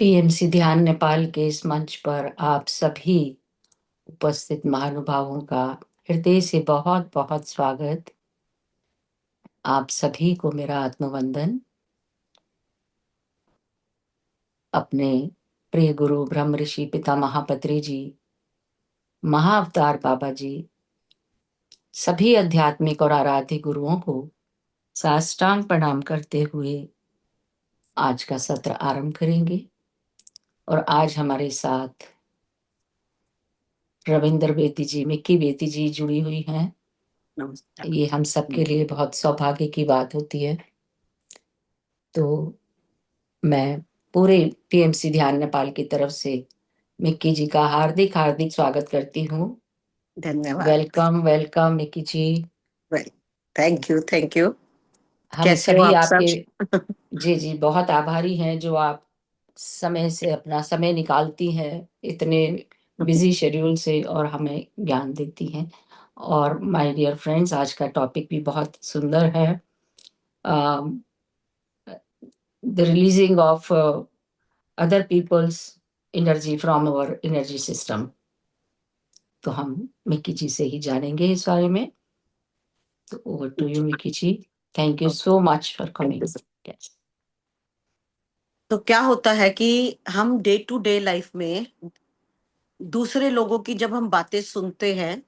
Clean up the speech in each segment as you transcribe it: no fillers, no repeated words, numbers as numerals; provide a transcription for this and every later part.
PMC ध्यान नेपाल के इस मंच पर आप सभी उपस्थित महानुभावों का हृदय से बहुत बहुत स्वागत। आप सभी को मेरा आत्मवंदन। अपने प्रिय गुरु ब्रह्म ऋषि पिता महापत्री जी, महाअवतार बाबा जी, सभी आध्यात्मिक और आराध्य गुरुओं को साष्टांग प्रणाम करते हुए आज का सत्र आरंभ करेंगे। और आज हमारे साथ रविंद्र बेती जी, मिक्की बेती जी जुड़ी हुई हैं। नमस्कार। ये हम सबके लिए बहुत सौभाग्य की बात होती है। तो मैं पूरे पीएमसी ध्यान नेपाल की तरफ से मिक्की जी का हार्दिक हार्दिक स्वागत करती हूँ। धन्यवाद। Welcome welcome Mickey ji. Thank you thank you. हम कैसे हो सभी आप आपके सब? जी जी बहुत आभारी हैं जो आप समय से अपना समय निकालती हैं इतने बिजी शेड्यूल से और हमें ज्ञान देती हैं। और माय डियर फ्रेंड्स, आज का टॉपिक भी बहुत सुंदर है। The releasing of other people's energy from our energy system। तो हम मिक्की जी से ही जानेंगे इस बारे में। तो over to you Mickey ji. Thank you so much for coming. तो क्या होता है कि हम डे टू डे लाइफ में दूसरे लोगों की जब हम बातें सुनते हैं,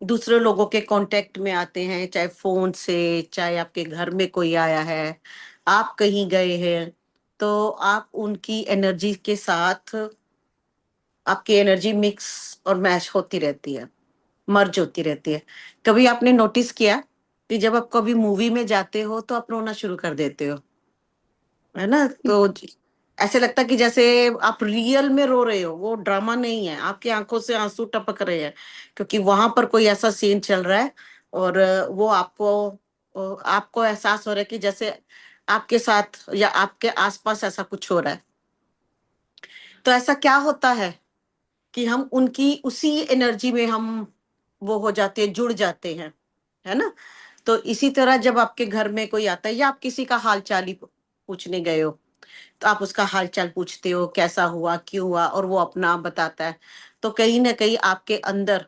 दूसरे लोगों के कांटेक्ट में आते हैं, चाहे फोन से, चाहे आपके घर में कोई आया है, आप कहीं गए हैं, तो आप उनकी एनर्जी के साथ आपकी एनर्जी मिक्स और मैच होती रहती है, मर्ज होती रहती है। कभी आपने नोटिस किया कि जब आप कभी मूवी में जाते हो तो आप रोना शुरू कर देते हो, है ना? तो ऐसे लगता है कि जैसे आप रियल में रो रहे हो, वो ड्रामा नहीं है, आपकी आंखों से आंसू टपक रहे हैं, क्योंकि वहां पर कोई ऐसा सीन चल रहा है और वो आपको एहसास हो रहा है कि जैसे आपके साथ या आपके आसपास ऐसा कुछ हो रहा है। तो ऐसा क्या होता है कि हम उनकी उसी एनर्जी में हम वो हो जाते हैं, जुड़ जाते हैं, है ना? तो इसी तरह जब आपके घर में कोई आता है या आप किसी का हाल चाल ही पूछने गए हो, तो आप उसका हाल चाल पूछते हो, कैसा हुआ, क्यों हुआ, और वो अपना बताता है। तो कहीं ना कहीं आपके अंदर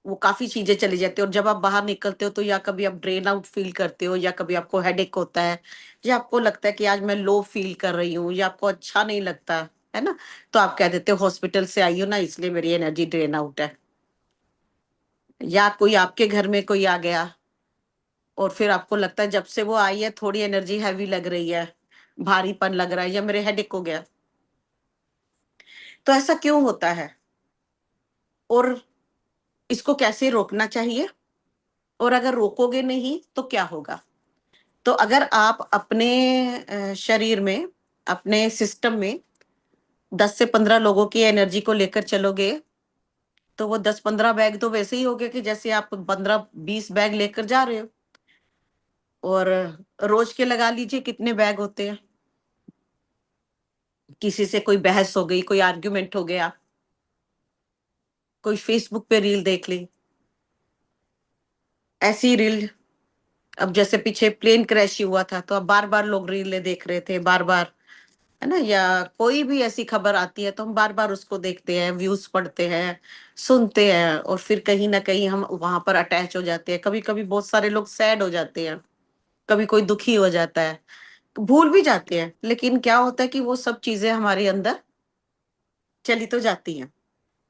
वो काफी चीजें चली जाती है, और जब आप बाहर निकलते हो तो या कभी आप ड्रेन आउट फील करते हो, या कभी आपको हेडेक होता है, या आपको लगता है कि आज मैं लो फील कर रही हूँ, या आपको अच्छा नहीं लगता, है ना? तो आप कह देते हो हॉस्पिटल से आई हो ना, इसलिए मेरी एनर्जी ड्रेन आउट है। या कोई आपके घर में कोई आ गया और फिर आपको लगता है जब से वो आई है थोड़ी एनर्जी हैवी लग रही है, भारीपन लग रहा है, या मेरे हेडेक हो गया। तो ऐसा क्यों होता है, और इसको कैसे रोकना चाहिए, और अगर रोकोगे नहीं तो क्या होगा? तो अगर आप अपने शरीर में, अपने सिस्टम में 10 से 15 लोगों की एनर्जी को लेकर चलोगे, तो वो 10-15 बैग तो वैसे ही हो गए कि जैसे आप 15-20 बैग लेकर जा रहे हो। और रोज के लगा लीजिए कितने बैग होते हैं। किसी से कोई बहस हो गई, कोई आर्ग्यूमेंट हो गया, कोई फेसबुक पे रील देख ली, ऐसी रील। अब जैसे पीछे प्लेन क्रैश हुआ था, तो अब बार बार लोग रीलें देख रहे थे, बार बार, है ना? या कोई भी ऐसी खबर आती है तो हम बार बार उसको देखते हैं, व्यूज पढ़ते हैं, सुनते हैं, और फिर कहीं ना कहीं हम वहां पर अटैच हो जाते हैं। कभी कभी बहुत सारे लोग सैड हो जाते हैं, कभी कोई दुखी हो जाता है, भूल भी जाते हैं, लेकिन क्या होता है कि वो सब चीजें हमारे अंदर चली तो जाती हैं।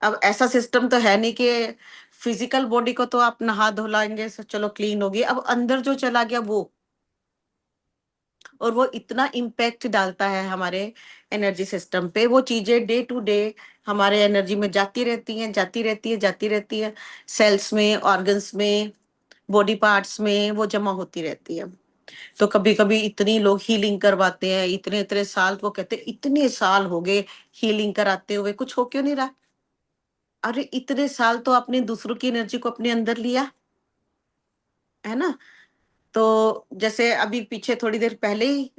अब ऐसा सिस्टम तो है नहीं कि फिजिकल बॉडी को तो आप नहा धोलाएंगे, चलो क्लीन होगी, अब अंदर जो चला गया वो, और वो इतना इम्पैक्ट डालता है हमारे एनर्जी सिस्टम पे। वो चीजें डे टू डे हमारे एनर्जी में जाती रहती हैं, जाती रहती है, जाती रहती है, सेल्स में, ऑर्गन्स में, बॉडी पार्ट्स में वो जमा होती रहती है। तो कभी कभी इतनी लोग हीलिंग करवाते हैं, इतने इतने साल, वो कहते हैं इतने साल हो गए हीलिंग कराते हुए, कुछ हो क्यों नहीं रहा? अरे इतने साल तो आपने दूसरों की एनर्जी को अपने अंदर लिया, है ना? तो जैसे अभी पीछे थोड़ी देर पहले ही,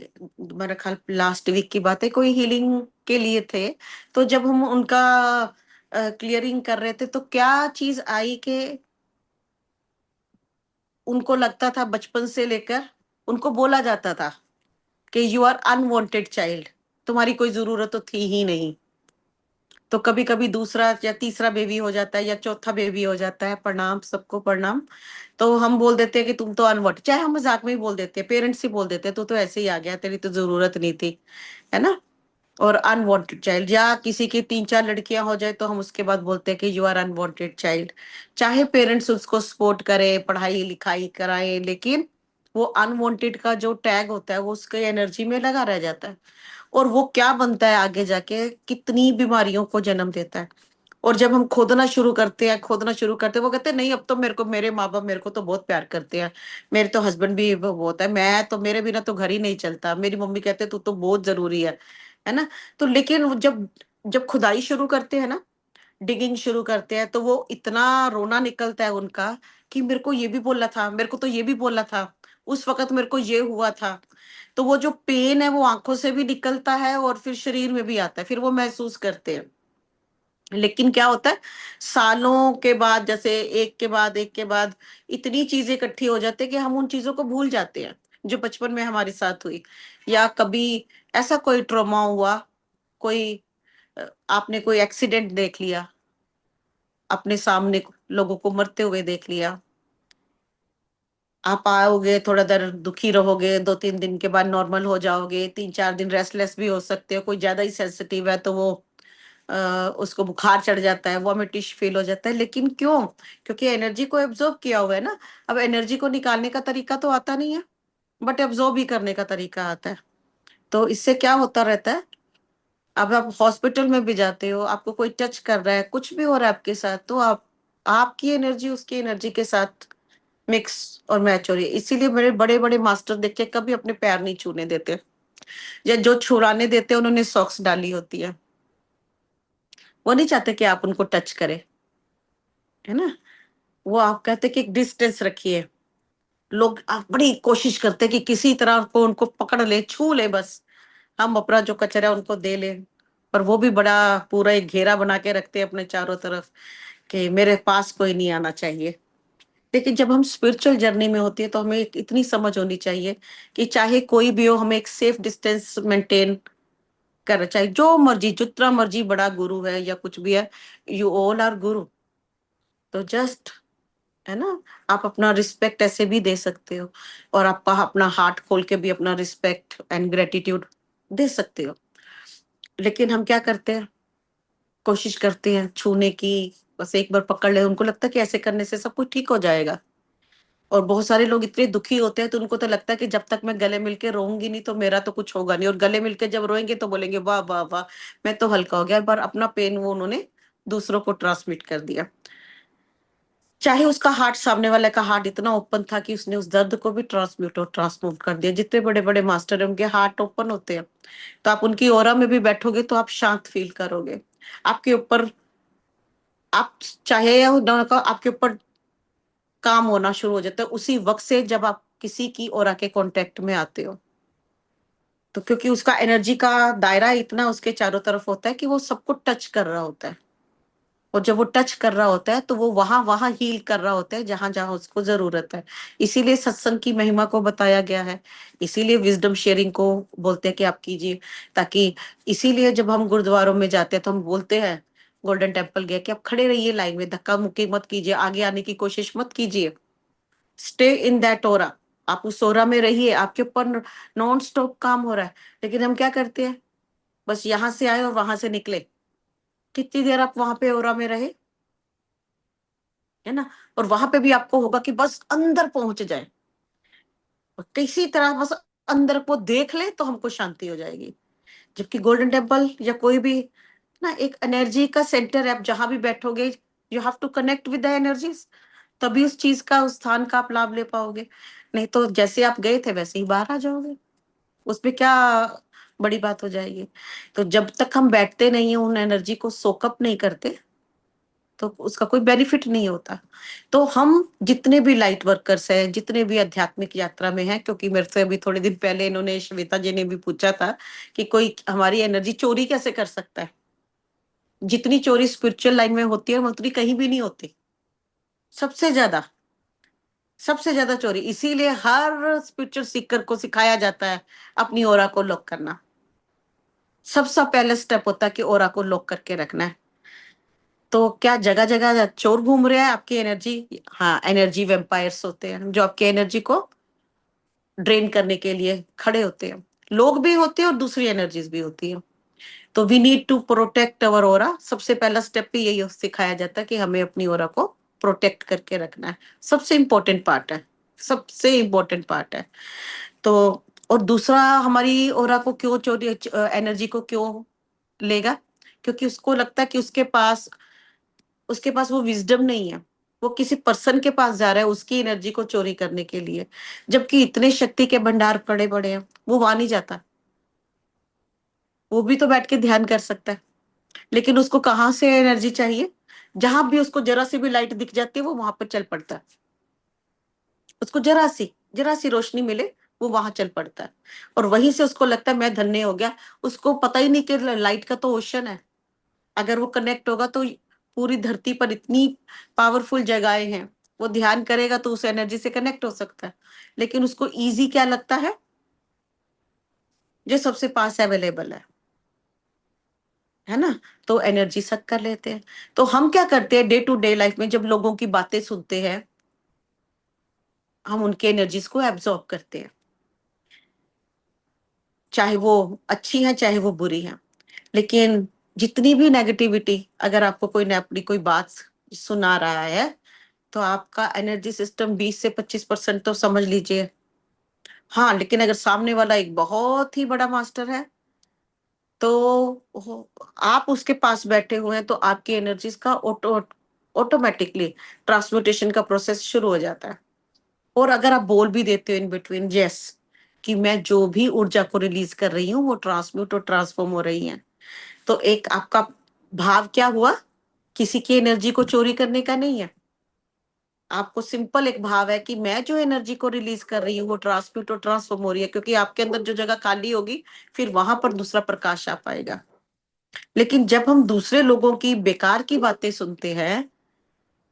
मेरा ख्याल लास्ट वीक की बात है, कोई हीलिंग के लिए थे, तो जब हम उनका क्लियरिंग कर रहे थे, तो क्या चीज आई कि उनको लगता था बचपन से लेकर, उनको बोला जाता था कि यू आर अनवांटेड चाइल्ड, तुम्हारी कोई जरूरत तो थी ही नहीं। तो कभी कभी दूसरा या तीसरा बेबी हो जाता है या चौथा बेबी हो जाता है, प्रणाम सबको प्रणाम, तो हम बोल देते हैं कि तुम तो अनवट, चाहे हम मजाक में ही बोल देते हैं, पेरेंट्स ही बोल देते हैं, तू तो ऐसे ही आ गया, तेरी तो जरूरत नहीं थी, है ना। और अनवांटेड चाइल्ड, या किसी की तीन चार लड़कियां हो जाए तो हम उसके बाद बोलते हैं कि यू आर अनवांटेड चाइल्ड। चाहे पेरेंट्स उसको सपोर्ट करे, पढ़ाई लिखाई कराए, लेकिन वो अनवांटेड का जो टैग होता है वो उसके एनर्जी में लगा रह जाता है। और वो क्या बनता है आगे जाके, कितनी बीमारियों को जन्म देता है। और जब हम खोदना शुरू करते हैं, खोदना शुरू करते हैं, वो कहते हैं नहीं अब तो मेरे को, मेरे माँ बाप मेरे को तो बहुत प्यार करते हैं, मेरे तो हस्बैंड भी बहुत है, मैं तो, मेरे बिना तो घर ही नहीं चलता, मेरी मम्मी कहते हैं तू तो बहुत जरूरी है ना। तो लेकिन वो जब जब खुदाई शुरू करते हैं ना, डिगिंग शुरू करते हैं, तो वो इतना रोना निकलता है उनका कि मेरे को ये भी बोला था, मेरे को तो ये भी बोला था, उस वक्त मेरे को ये हुआ था। तो वो जो पेन है वो आंखों से भी निकलता है और फिर शरीर में भी आता है, फिर वो महसूस करते हैं। लेकिन क्या होता है, सालों के बाद, जैसे एक के बाद इतनी चीजें इकट्ठी हो जाती है कि हम उन चीजों को भूल जाते हैं जो बचपन में हमारे साथ हुई। या कभी ऐसा कोई ट्रॉमा हुआ, कोई आपने कोई एक्सीडेंट देख लिया, अपने सामने लोगों को मरते हुए देख लिया, आप आओगे, थोड़ा देर दुखी रहोगे, 2-3 दिन के बाद नॉर्मल हो जाओगे, 3-4 दिन रेस्टलेस भी हो सकते हो, कोई ज्यादा ही सेंसिटिव है तो वो उसको बुखार चढ़ जाता है, वॉमिटिश फील हो जाता है। लेकिन क्यों? क्योंकि एनर्जी को एब्जॉर्ब किया हुआ है ना। अब एनर्जी को निकालने का तरीका तो आता नहीं है, बट एब्जॉर्ब ही करने का तरीका आता है। तो इससे क्या होता रहता है, अब आप हॉस्पिटल में भी जाते हो, आपको कोई टच कर रहा है, कुछ भी हो रहा है आपके साथ, तो आप, आपकी एनर्जी उसकी एनर्जी के साथ मिक्स और मैच हो रही है। इसीलिए मेरे बड़े बड़े मास्टर देख के कभी अपने पैर नहीं छूने देते, या जो छुड़ाने देते हैं उन्होंने सॉक्स डाली होती है, वो नहीं चाहते कि आप उनको टच करें, है ना। वो आप कहते कि एक डिस्टेंस रखिए। लोग आप बड़ी कोशिश करते कि किसी तरह को उनको पकड़ ले, छू ले, बस हम अपना जो कचरा है उनको दे ले। पर वो भी बड़ा पूरा एक घेरा बना के रखते हैं अपने चारों तरफ कि मेरे पास कोई नहीं आना चाहिए। लेकिन जब हम स्पिरिचुअल जर्नी में होती है तो हमें इतनी समझ होनी चाहिए कि चाहे कोई भी हो, हमें एक सेफ डिस्टेंस मेंटेन करना चाहिए। जो मर्जी, जितना मर्जी बड़ा गुरु है या कुछ भी है, यू ऑल आर गुरु। तो जस्ट, है ना, आप अपना रिस्पेक्ट ऐसे भी दे सकते हो, और आप अपना हार्ट खोल के भी अपना रिस्पेक्ट एंड ग्रेटिट्यूड दे सकते हो। लेकिन हम क्या करते हैं, कोशिश करते हैं छूने की, बस एक बार पकड़ ले, उनको लगता है कि ऐसे करने से सब कुछ ठीक हो जाएगा। और बहुत सारे लोग इतने दुखी होते हैं तो उनको तो लगता है कि जब तक मैं गले मिलके रोऊंगी नहीं तो मेरा तो कुछ होगा नहीं, और गले मिलके जब रोएंगे तो बोलेंगे वाह वाह वाह, मैं तो हल्का हो गया। पर अपना पेन वो उन्होंने दूसरों को ट्रांसमिट कर दिया। चाहे उसका हार्ट, सामने वाले का हार्ट इतना ओपन था कि उसने उस दर्द को भी ट्रांसम्यूट और ट्रांसमूव कर दिया। जितने बड़े बड़े मास्टर है उनके हार्ट ओपन होते हैं। तो आप उनकी ओरा में भी बैठोगे तो आप शांत फील करोगे। आपके ऊपर, आप चाहे या ना का, आपके ऊपर काम होना शुरू हो जाता है उसी वक्त से जब आप किसी की ओरा के कांटेक्ट में आते हो। तो क्योंकि उसका एनर्जी का दायरा इतना उसके चारों तरफ होता है कि वो सबको टच कर रहा होता है। और जब वो टच कर रहा होता है तो वो वहां वहां हील कर रहा होता है जहां जहां उसको जरूरत है। इसीलिए सत्संग की महिमा को बताया गया है। इसीलिए विजडम शेयरिंग को बोलते हैं कि आप कीजिए, ताकि, इसीलिए जब हम गुरुद्वारों में जाते हैं तो हम बोलते हैं, गोल्डन टेम्पल गए, कि आप खड़े रहिए लाइन में, धक्का मुक्की मत कीजिए, आगे आने की कोशिश मत कीजिए, स्टे इन दैट ओरा। आप उस ओरा में रहिए, आपके ऊपर नॉन स्टॉप काम हो रहा है। लेकिन हम क्या करते हैं, बस यहाँ से आए और वहां से निकले। कितनी देर आप वहां पे ओरा में रहे, है ना। और वहां पे भी आपको होगा कि बस अंदर पहुंच जाए, और किसी तरह बस अंदर को देख ले तो हमको शांति हो जाएगी। जबकि गोल्डन टेम्पल या कोई भी ना, एक एनर्जी का सेंटर है। आप जहां भी बैठोगे, you have to connect with the energies, तभी उस चीज का, उस स्थान का आप लाभ ले पाओगे। नहीं तो जैसे आप गए थे वैसे ही बाहर आ जाओगे, उसमें क्या बड़ी बात हो जाएगी। तो जब तक हम बैठते नहीं है, उन एनर्जी को सोकअप नहीं करते, तो उसका कोई बेनिफिट नहीं होता। तो हम जितने भी लाइट वर्कर्स हैं, जितने भी आध्यात्मिक यात्रा में हैं, क्योंकि मेरे से अभी थोड़े दिन पहले इन्होंने, श्वेता जी ने भी पूछा था कि कोई हमारी एनर्जी चोरी कैसे कर सकता है। जितनी चोरी स्पिरिचुअल लाइन में होती है उतनी कहीं भी नहीं होती। सबसे ज्यादा, सबसे ज्यादा चोरी, इसीलिए हर स्पिरिचुअल सीकर को सिखाया जाता है अपनी ओरा को लॉक करना। सबसे पहला स्टेप होता है कि ऑरा को लॉक करके रखना है। तो क्या जगह जगह चोर घूम रहे हैं आपकी एनर्जी? हाँ, एनर्जी वेम्पायर्स होते हैं जो आपकी एनर्जी को ड्रेन करने के लिए खड़े होते हैं। लोग भी होते हैं और दूसरी एनर्जीज भी होती है। तो we need to protect our aura. सबसे पहला स्टेप भी यही सिखाया जाता है कि हमें अपनी ओरा को प्रोटेक्ट करके रखना है। सबसे इंपॉर्टेंट पार्ट है, सबसे इंपॉर्टेंट पार्ट है। तो और दूसरा, हमारी ओरा को क्यों चोरी, एनर्जी को क्यों लेगा? क्योंकि उसको लगता है कि उसके पास वो विजडम नहीं है। वो किसी पर्सन के पास जा रहा है उसकी एनर्जी को चोरी करने के लिए, जबकि इतने शक्ति के भंडार पड़े पड़े हैं। वो वहां नहीं जाता। वो भी तो बैठ के ध्यान कर सकता है, लेकिन उसको कहाँ से एनर्जी चाहिए? जहां भी उसको जरा सी भी लाइट दिख जाती है वो वहां पर चल पड़ता है। उसको जरा सी रोशनी मिले, वो वहां चल पड़ता है। और वहीं से उसको लगता है मैं धन्य हो गया। उसको पता ही नहीं कि लाइट का तो ओशन है। अगर वो कनेक्ट होगा तो पूरी धरती पर इतनी पावरफुल जगहें हैं, वो ध्यान करेगा तो उस एनर्जी से कनेक्ट हो सकता है। लेकिन उसको इजी क्या लगता है? जो सबसे पास अवेलेबल है ना? तो एनर्जी सक कर लेते हैं। तो हम क्या करते हैं डे टू डे लाइफ में, जब लोगों की बातें सुनते हैं, हम उनके एनर्जीज को एब्जॉर्ब करते हैं, चाहे वो अच्छी है चाहे वो बुरी है। लेकिन जितनी भी नेगेटिविटी, अगर आपको कोई ने अपनी कोई बात सुना रहा है, तो आपका एनर्जी सिस्टम 20 से 25% तो समझ लीजिए। हाँ, लेकिन अगर सामने वाला एक बहुत ही बड़ा मास्टर है, तो आप उसके पास बैठे हुए हैं, तो आपकी एनर्जीज का ऑटोमेटिकली ट्रांसम्यूटेशन का प्रोसेस शुरू हो जाता है। और अगर आप बोल भी देते हो इन बिटवीन, यस, कि मैं जो भी ऊर्जा को रिलीज कर रही हूँ वो ट्रांसम्यूट और ट्रांसफॉर्म हो रही है, तो एक आपका भाव क्या हुआ? किसी की एनर्जी को चोरी करने का नहीं है। आपको सिंपल एक भाव है कि मैं जो एनर्जी को रिलीज कर रही हूँ वो ट्रांसम्यूट और ट्रांसफॉर्म हो रही है, क्योंकि आपके अंदर जो जगह खाली होगी, फिर वहां पर दूसरा प्रकाश आ पाएगा। लेकिन जब हम दूसरे लोगों की बेकार की बातें सुनते हैं,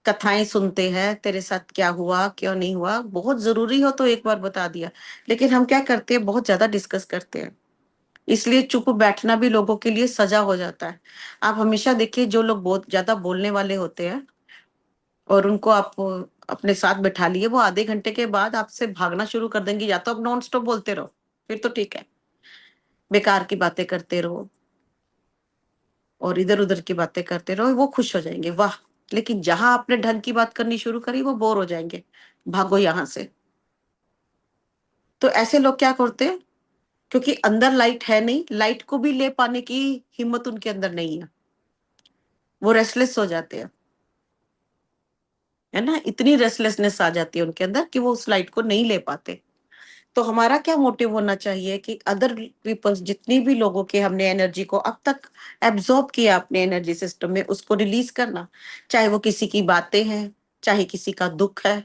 कथाएं सुनते हैं, तेरे साथ क्या हुआ क्यों नहीं हुआ, बहुत जरूरी हो तो एक बार बता दिया, लेकिन हम क्या करते हैं, बहुत ज्यादा डिस्कस करते हैं। इसलिए चुप बैठना भी लोगों के लिए सजा हो जाता है। आप हमेशा देखिए, जो लोग बहुत ज्यादा बोलने वाले होते हैं और उनको आप अपने साथ बैठा लिए, वो आधे घंटे के बाद आपसे भागना शुरू कर देंगे। या तो आप नॉन स्टॉप बोलते रहो, फिर तो ठीक है, बेकार की बातें करते रहो और इधर उधर की बातें करते रहो, वो खुश हो जाएंगे, वाह। लेकिन जहां आपने ढंग की बात करनी शुरू करी, वो बोर हो जाएंगे, भागो यहां से। तो ऐसे लोग क्या करते हैं? क्योंकि अंदर लाइट है नहीं, लाइट को भी ले पाने की हिम्मत उनके अंदर नहीं है, वो रेस्टलेस हो जाते हैं, है ना? इतनी रेस्टलेसनेस आ जाती है उनके अंदर कि वो उस लाइट को नहीं ले पाते। तो हमारा क्या मोटिव होना चाहिए कि अदर पीपल्स, जितनी भी लोगों के हमने एनर्जी को अब तक एब्जॉर्ब किया अपने एनर्जी सिस्टम में, उसको रिलीज करना। चाहे वो किसी की बातें हैं, चाहे किसी का दुख है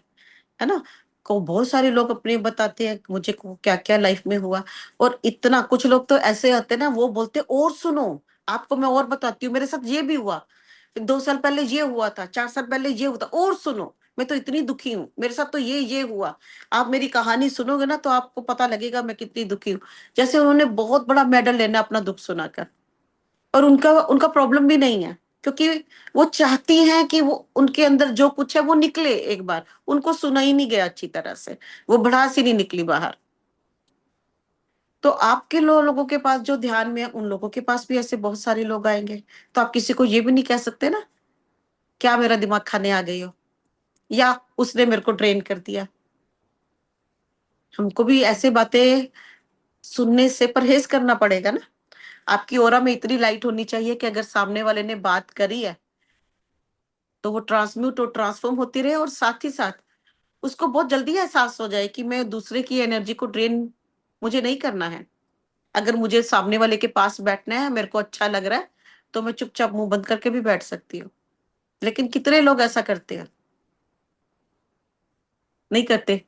ना? को बहुत सारे लोग अपने बताते हैं कि मुझे क्या क्या लाइफ में हुआ। और इतना कुछ लोग तो ऐसे होते हैं ना, वो बोलते और सुनो, आपको मैं और बताती हूँ, मेरे साथ ये भी हुआ, 2 साल पहले ये हुआ था, 4 साल पहले ये हुआ था, और सुनो, मैं तो इतनी दुखी हूँ, मेरे साथ तो ये हुआ। आप मेरी कहानी सुनोगे ना तो आपको पता लगेगा मैं कितनी दुखी हूँ। जैसे उन्होंने बहुत बड़ा मेडल लेना अपना दुख सुनाकर, और उनका उनका प्रॉब्लम भी नहीं है, क्योंकि वो चाहती हैं कि वो उनके अंदर जो कुछ है वो निकले एक बार। उनको सुना ही नहीं गया अच्छी तरह से, वो भड़ास ही नहीं निकली बाहर। तो आपके लोगों के पास जो ध्यान में है, उन लोगों के पास भी ऐसे बहुत सारे लोग आएंगे। तो आप किसी को ये भी नहीं कह सकते ना, क्या मेरा दिमाग खाने आ गई हो, या उसने मेरे को ट्रेन कर दिया। हमको भी ऐसे बातें सुनने से परहेज करना पड़ेगा ना। आपकी ओरा में इतनी लाइट होनी चाहिए कि अगर सामने वाले ने बात करी है, तो वो ट्रांसम्यूट और ट्रांसफॉर्म होती रहे, और साथ ही साथ उसको बहुत जल्दी एहसास हो जाए कि मैं दूसरे की एनर्जी को ड्रेन मुझे नहीं करना है। अगर मुझे सामने वाले के पास बैठना है, मेरे को अच्छा लग रहा है, तो मैं चुपचाप मुंह बंद करके भी बैठ सकती हूँ। लेकिन कितने लोग ऐसा करते हैं? नहीं करते,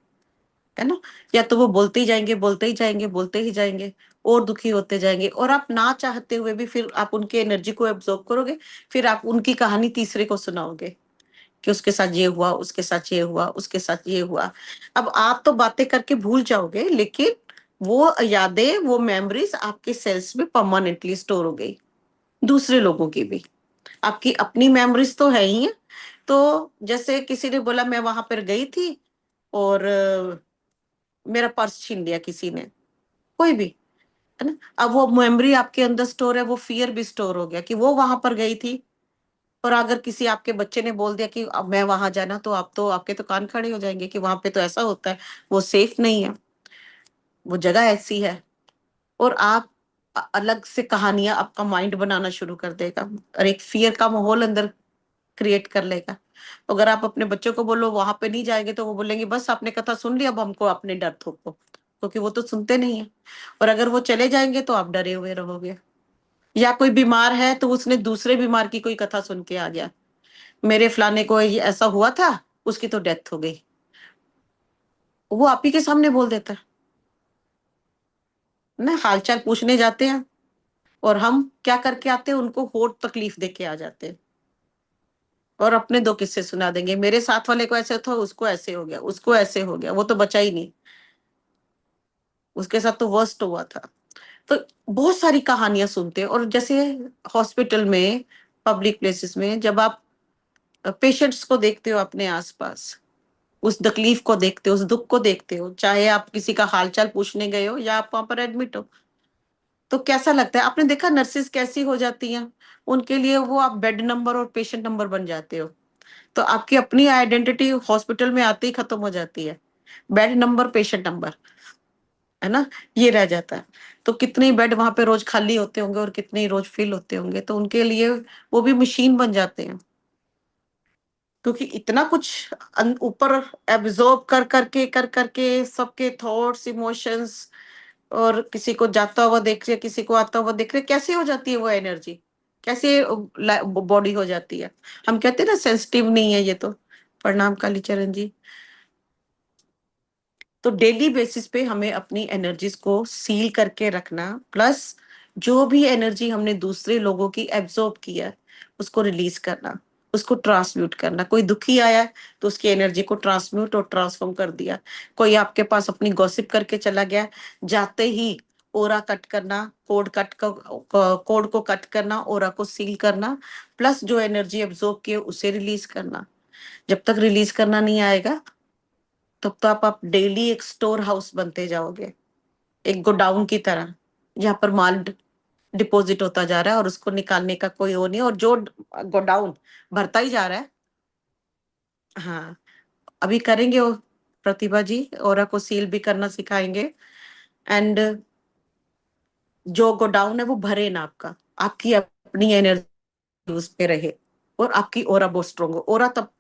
है ना? या तो वो बोलते ही जाएंगे, बोलते ही जाएंगे, बोलते ही जाएंगे, और दुखी होते जाएंगे, और आप ना चाहते हुए भी फिर आप उनकी एनर्जी को एब्जॉर्ब करोगे। फिर आप उनकी कहानी तीसरे को सुनाओगे कि उसके साथ ये हुआ, उसके साथ ये हुआ, उसके साथ ये हुआ। अब आप तो बातें करके भूल जाओगे, लेकिन वो यादें, वो मेमोरीज आपके सेल्स में परमानेंटली स्टोर हो गई। दूसरे लोगों की भी, आपकी अपनी मेमोरीज तो है ही है। तो जैसे किसी ने बोला मैं वहां पर गई थी और मेरा पर्स छीन लिया किसी ने, कोई भी, है ना, अब वो मेमोरी आपके अंदर स्टोर है, वो फियर भी स्टोर हो गया कि वो वहां पर गई थी। और अगर किसी आपके बच्चे ने बोल दिया कि अब मैं वहां जाना, तो आप तो, आपके तो कान खड़े हो जाएंगे कि वहां पे तो ऐसा होता है, वो सेफ नहीं है, वो जगह ऐसी है। और आप अलग से कहानियां आपका माइंड बनाना शुरू कर देगा और एक फियर का माहौल अंदर क्रिएट कर लेगा। अगर आप अपने बच्चों को बोलो वहां पे नहीं जाएंगे, तो वो बोलेंगे बस आपने कथा सुन ली, अब हमको अपने डर थोपो, क्योंकि वो तो सुनते नहीं है। और अगर वो चले जाएंगे तो आप डरे हुए रहोगे। या कोई बीमार है तो उसने दूसरे बीमार की कोई कथा सुन के आ गया, मेरे फलाने को ये ऐसा हुआ था, उसकी तो डेथ हो गई, वो आप ही के सामने बोल देता है ना। हालचाल पूछने जाते हैं और हम क्या करके आते हैं, उनको और तकलीफ दे के आ जाते हैं और अपने दो किस्से सुना देंगे, मेरे साथ वाले को ऐसे था, उसको ऐसे हो गया, उसको ऐसे हो गया, वो तो बचा ही नहीं, उसके साथ तो वर्स्ट हुआ था। तो बहुत सारी कहानियां सुनते हैं। और जैसे हॉस्पिटल में, पब्लिक प्लेसेस में, जब आप पेशेंट्स को देखते हो अपने आसपास, उस तकलीफ को देखते हो, उस दुख को देखते हो, चाहे आप किसी का हालचाल पूछने गए हो या आप वहां पर एडमिट हो, तो कैसा लगता है? आपने देखा नर्सेस कैसी हो जाती हैं, उनके लिए वो आप बेड नंबर और पेशेंट नंबर बन जाते हो। तो आपकी अपनी आइडेंटिटी हॉस्पिटल में आते ही खत्म हो जाती है, बेड नंबर, पेशेंट नंबर, है ना, ये रह जाता है। तो कितने ही बेड वहां पे रोज खाली होते होंगे और कितने ही रोज फिल होते होंगे, तो उनके लिए वो भी मशीन बन जाते हैं, क्योंकि इतना कुछ ऊपर एब्जॉर्ब कर करके सबके थॉट्स, इमोशंस, और किसी को जाता हुआ देख रहे, किसी को आता हुआ देख रहे, कैसे हो जाती है वो एनर्जी, कैसे बॉडी हो जाती है। हम कहते हैं ना सेंसिटिव नहीं है ये तो। प्रणाम कालीचरण जी। तो डेली बेसिस पे हमें अपनी एनर्जीज को सील करके रखना, प्लस जो भी एनर्जी हमने दूसरे लोगों की एब्जॉर्ब किया है, उसको रिलीज करना, उसको ट्रांसम्यूट करना। कोई दुखी आया है, तो उसकी एनर्जी को ट्रांसम्यूट और ट्रांसफॉर्म कर दिया। कोई आपके पास अपनी गॉसिप करके चला गया, जाते ही ओरा कट करना, कोड को कट करना, ओरा को सील करना, प्लस जो एनर्जी एब्जॉर्ब किए उसे रिलीज करना। जब तक रिलीज करना नहीं आएगा, तब तो आप डेली एक स्टोर हाउस बनते जाओगे, एक गोडाउन की तरह, जहां पर माल डिपॉजिट होता जा रहा है और उसको निकालने का कोई वो नहीं, और जो गोडाउन भरता ही जा रहा है। हाँ, अभी करेंगे वो, प्रतिभा जी ओरा को सील भी करना सिखाएंगे। एंड जो गोडाउन है वो भरे ना, आपका, आपकी अपनी एनर्जी उस पे रहे, और आपकी ओरा बहुत स्ट्रोंग हो। ओरा तब